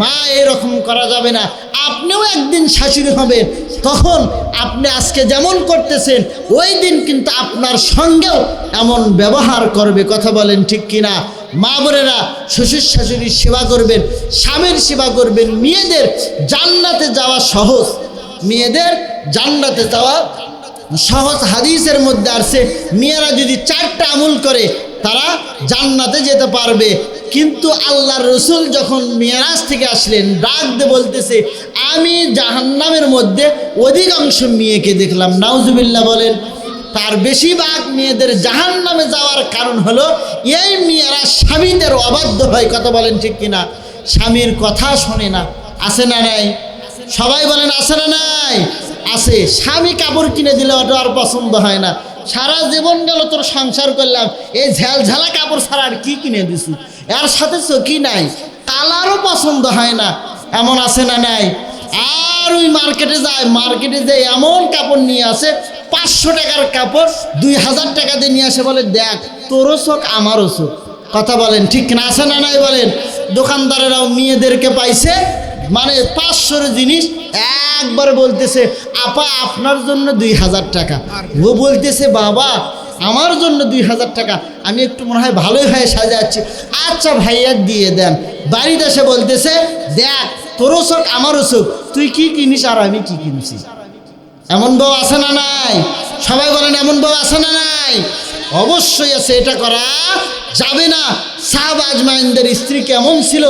মা এরকম করা যাবে না। আপনিও একদিন শাশুড়ি হবেন, তখন আপনি আজকে যেমন করতেছেন ওই দিন কিন্তু আপনার সঙ্গেও এমন ব্যবহার করবে, কথা বলেন ঠিক কিনা? মা বোনেরা শ্বশুর শাশুড়ির সেবা করবেন, স্বামীর সেবা করবেন। মেয়েদের জান্নাতে যাওয়া সহজ, মেয়েদের জান্নাতে যাওয়া সহজ। হাদিসের মধ্যে আসছে, মেয়েরা যদি 4টা আমল করে তারা জান্নাতে যেতে পারবে। কিন্তু আল্লাহর রসুল যখন মিরাজ থেকে আসলেন, ডাক দিয়ে বলতেছে, আমি জাহান্নামের মধ্যে অধিকাংশ মেয়েকে দেখলাম। নাউজুবিল্লাহ বলেন। তার বেশিরভাগ মেয়েদের জাহান্নামে যাওয়ার কারণ হলো এই মেয়েরা স্বামীদের অবাধ্য হয়। কথা বলেন ঠিক কিনা? স্বামীর কথা শোনে না। আছে না নাই? সবাই বলেন আছে না নাই? আছে। স্বামী কাপড় কিনে দিলে ওটা আর পছন্দ হয় না। সারা জীবন গেল তোর সংসার করলাম, এই ঝালঝালা কাপড় ছাড়া আর কি কিনে দিছি, এর সাথে চকি নাই, কালারও পছন্দ হয় না। এমন আছে না নাই? আর ওই মার্কেটে যায়, মার্কেটে যে এমন কাপড় নিয়ে আসে, 500 টাকার কাপড় 2000 টাকা দিয়ে নিয়ে আসে, বলে দেখ তোরও চোখ আমারও চোখ। কথা বলেন ঠিক না? আছে না নাই বলেন? দোকানদারেরাও মেয়েদেরকে পাইছে, মানে 500 জিনিস একবার বলতেছে, আপা আপনার জন্য 2000 টাকা। ও বলতেছে, বাবা আমার জন্য 2000 টাকা, আমি একটু মনে হয় ভালোই হয়ে সাজাচ্ছি, আচ্ছা ভাইয়া দিয়ে দেন। বাড়িতে এসে বলতেছে, দেখ তোরও চোখ আমারও চোখ, তুই কি কিনিস আর আমি কি কিনছি। এমন বউ আছে না নাই? সবাই বলেন এমন বউ আছে না নাই? অবশ্যই আছে। এটা করা যাবে না। সাহাবা আজমাইনদের স্ত্রী কেমন ছিল,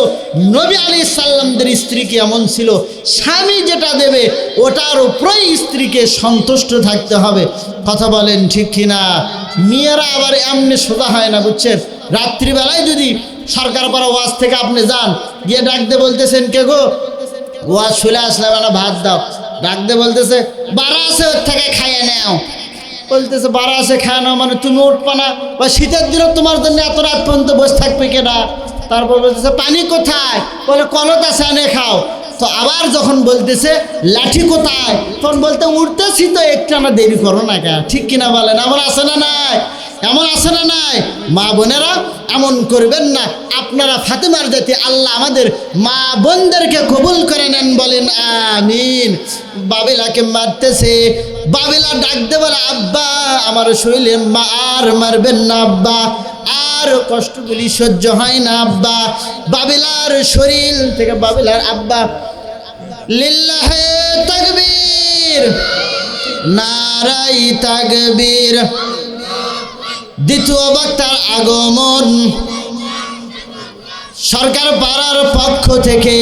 নবী আলাইহিস সালামদের স্ত্রী কেমন ছিল, স্বামী যেটা দেবে ওটার উপরেই স্ত্রীকে সন্তুষ্ট থাকতে হবে। কথা বলেন ঠিক কিনা? মেয়েরা আবার এমনি সোজা হয় না, বুঝছেন? রাত্রিবেলায় যদি সরকার পাড়া ওয়াজ থেকে আপনি যান, গিয়ে ডাকতে বলতেছেন, কে গো, ওয়াজ শুনে আসলাম, না ভাত দাও। ডাকতে বলতেছে, বাড়া আছে ওর থেকে খাইয়ে নাও। বলতেছে, বাড়া আছে খায় নাও মানে তুমি উঠবা না, বা শীতের দিনে তোমার জন্য এত রাত পর্যন্ত বসে থাকবে কেনা। তারপর বলতেছে, পানি কোথায়? বলে কলত আছে, আনে খাও। তো আবার যখন বলতেছে, লাঠি কোথায়? তখন বলতে, উঠতেছি তো, একটু আমার দেরি করো না কে। ঠিক কিনা বলেন? এমন আছে না নাই? এমন আছে না নাই? মা বোনেরা এমন করবেন না। আপনারা ফাতেমার জাতি, আল্লাহ আমাদের মা বোনদেরকে কবুল করে নেন, বলেন আমিন। বাবেলাকে মারতেছে, বাবেলা ডাকতে বলে, আব্বা আমার শরীরে আর মারবেন না আব্বা, আর কষ্টগুলি সহ্য হয় না আব্বা। বাবেলার শরীর থেকে বাবেলার আব্বা, লিল্লাহে তাকবীর, নারাই তাকবীর। দ্বিতীয় বক্তার আগমন, সরকার পাড়ার পক্ষ থেকে,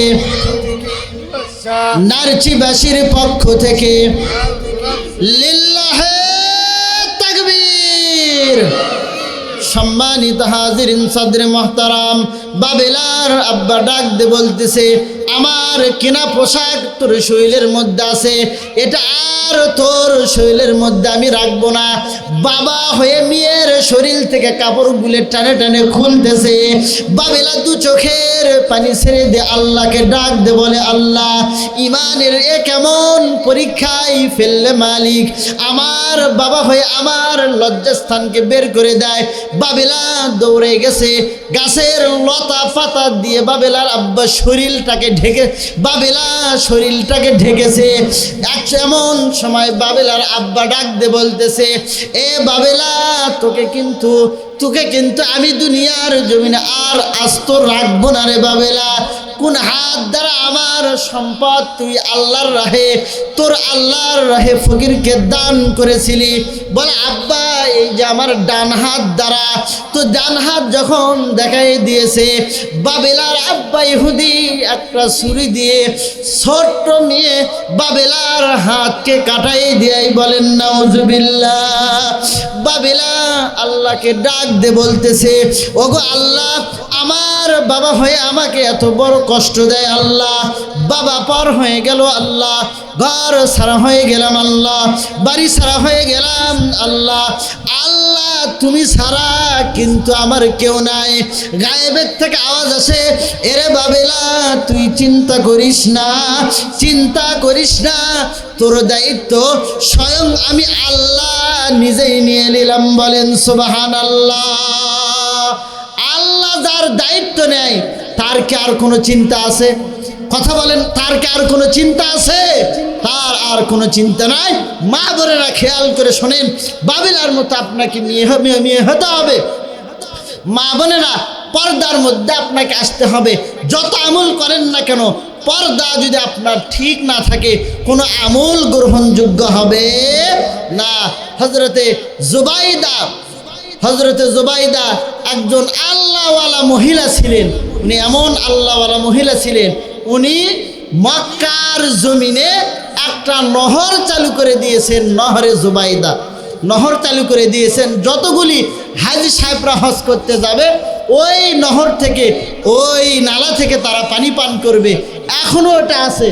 নারচিবাসীর পক্ষ থেকে, লিল্লাহে তাকবীর। সম্মানিত হাজিরিন সদরে মুহতারাম, বাবেলার আব্বা ডাক দিয়ে বলতেছে, আমার কেনা পোশাক তোর শরীরের মধ্যে আছে, এটা আর তোর শরীরের মধ্যে আমি রাখবো না। বাবা হয়ে মেয়ের শরীর থেকে কাপড়গুলো টানে টানে খুলতেছে। বাবেলা দু চোখের পানি ছেড়ে দিয়ে আল্লাহকে ডাক দে, বলে, আল্লাহ ইমানের এ কেমন পরীক্ষায় ফেললে মালিক, আমার বাবা হয়ে আমার লজ্জাস্থানকে বের করে দেয়। বাবেলা দৌড়ে গেছে, গাছের লতা পাতা দিয়ে বাবেলার আব্বা শরীরটাকে ঢেকেছে। এমন সময় বাবেলার আব্বা ডাক দে বলতেছে, এ বাবেলা তোকে কিন্তু আমি দুনিয়ার জমিনে আর আস্ত রাখবো না রে বাবেলা। কোন হাত দ্বারা আমার সম্পদ তুই আল্লাহর রাহে, তোর আল্লাহর রাহে ফকিরকে দান করেছিলি? বলে, আব্বা এই যে আমার ডান হাত দ্বারা। তো ডান হাত যখন দেখাই দিয়েছে, বাবেলার আব্বা ইহুদি একটা ছুরি দিয়ে ছোট্ট মেয়ে বাবেলার হাতকে কাটাই দিয়াই, বলেন নাউজুবিল্লাহ। বাবেলা আল্লাহকে ডাক দে বলতেছে, ওগো আল্লাহ, আমার বাবা হয়ে আমাকে এত বড় কষ্ট দেয় আল্লাহ, বাবা পর হয়ে গেল আল্লাহ, ঘর ছাড়া হয়ে গেলাম আল্লাহ, বাড়ি ছাড়া হয়ে গেলাম আল্লাহ। আল্লাহ তুমি ছাড়া কিন্তু আমার কেউ নাই। গায়েবের থেকে আওয়াজ আসে, এরে বাবেলা তুই চিন্তা করিস না, তোর দায়িত্ব স্বয়ং আমি আল্লাহ নিজেই নিয়ে নিলাম, বলেন সুবহানাল্লাহ। আল্লাহ যার দায়িত্ব নেয় তার কি আর কোনো চিন্তা আছে? কথা বলেন, তার কি আর কোনো চিন্তা আছে? তার আর কোনো চিন্তা নাই। মা বোনেরা খেয়াল করে শোনেন, বাবেলার মতো আপনাকে মেয়ে হতে হবে। মা বোনেরা, পর্দার মধ্যে আপনাকে আসতে হবে। যত আমল করেন না কেন, পর্দা যদি আপনার ঠিক না থাকে, কোনো আমল গ্রহণযোগ্য হবে না। হযরতে হযরতে জুবাইদা একজন আল্লাহওয়ালা মহিলা ছিলেন। উনি এমন আল্লাহওয়ালা মহিলা ছিলেন, উনি মক্কার জমিনে একটা নহর চালু করে দিয়েছেন। নহরে জুবাইদা নহর চালু করে দিয়েছেন। যতগুলি হাজী সাহেবরা হজ করতে যাবে ওই নহর থেকে, ওই নালা থেকে তারা পানি পান করবে। এখনো ওটা আছে,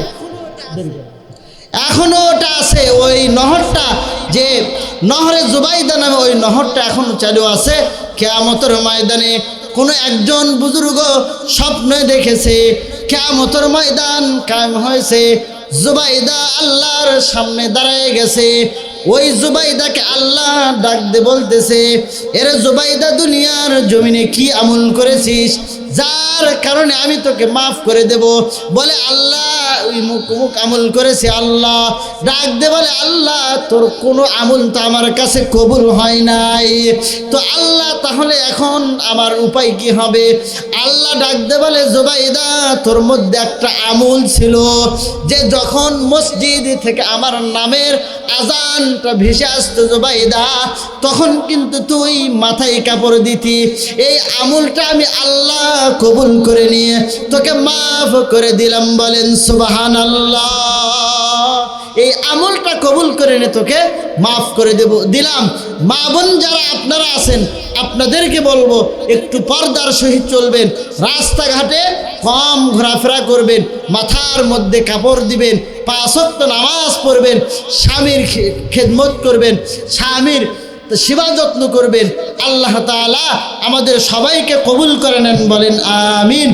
এখনো ওটা আছে। ওই নহরটা, যে নহরে জুবাইদা নামে ওই নহরটা এখনো চালু আছে। কিয়ামতের ময়দানে কোনো একজন বুজুর্গ স্বপ্নে দেখেছে কিয়ামতের ময়দান কায়েম হয়েছে, জুবাইদা আল্লাহর সামনে দাঁড়ায় গেছে। ওই জুবাইদাকে আল্লাহ ডাক দিয়ে বলতেছে, এরে জুবাইদা, দুনিয়ার জমিনে কি আমল করেছিস যার কারণে আমি তোকে মাফ করে দেব? বলে আল্লাহ ওই মুখ আমল করেছে। আল্লাহ ডাক দে বলে, আল্লাহ তোর কোনো আমল তো আমার কাছে কবুল হয় নাই, তো আল্লাহ তাহলে এখন আমার উপায় কি হবে? আল্লাহ ডাক দে বলে, জুবাইদা তোর মধ্যে একটা আমল ছিল, যে যখন মসজিদ থেকে আমার নামের আজানটা ভেসে আসতো জুবাইদা, তখন কিন্তু তুই মাথায় কাপড় দিতি। এই আমলটা আমি আল্লাহ কবুল করে নিয়ে তোকে মাফ করে দিলাম। বলেন সুবহানাল্লাহ। এই আমলটা কবুল করে নিয়ে তোকে মাফ করে দিলাম। মা বোন যারা আপনারা আছেন, আপনাদেরকে বলবো একটু পর্দার সহিত চলবেন, রাস্তাঘাটে কম ঘোরাফেরা করবেন, মাথার মধ্যে কাপড় দিবেন, 5 ওয়াক্ত নামাজ পড়বেন, স্বামীর খেদমত করবেন, স্বামীর সেবা যত্ন করবেন। আল্লাহ তাআলা আমাদের সবাইকে কবুল করে নেন। বলেন আমিন।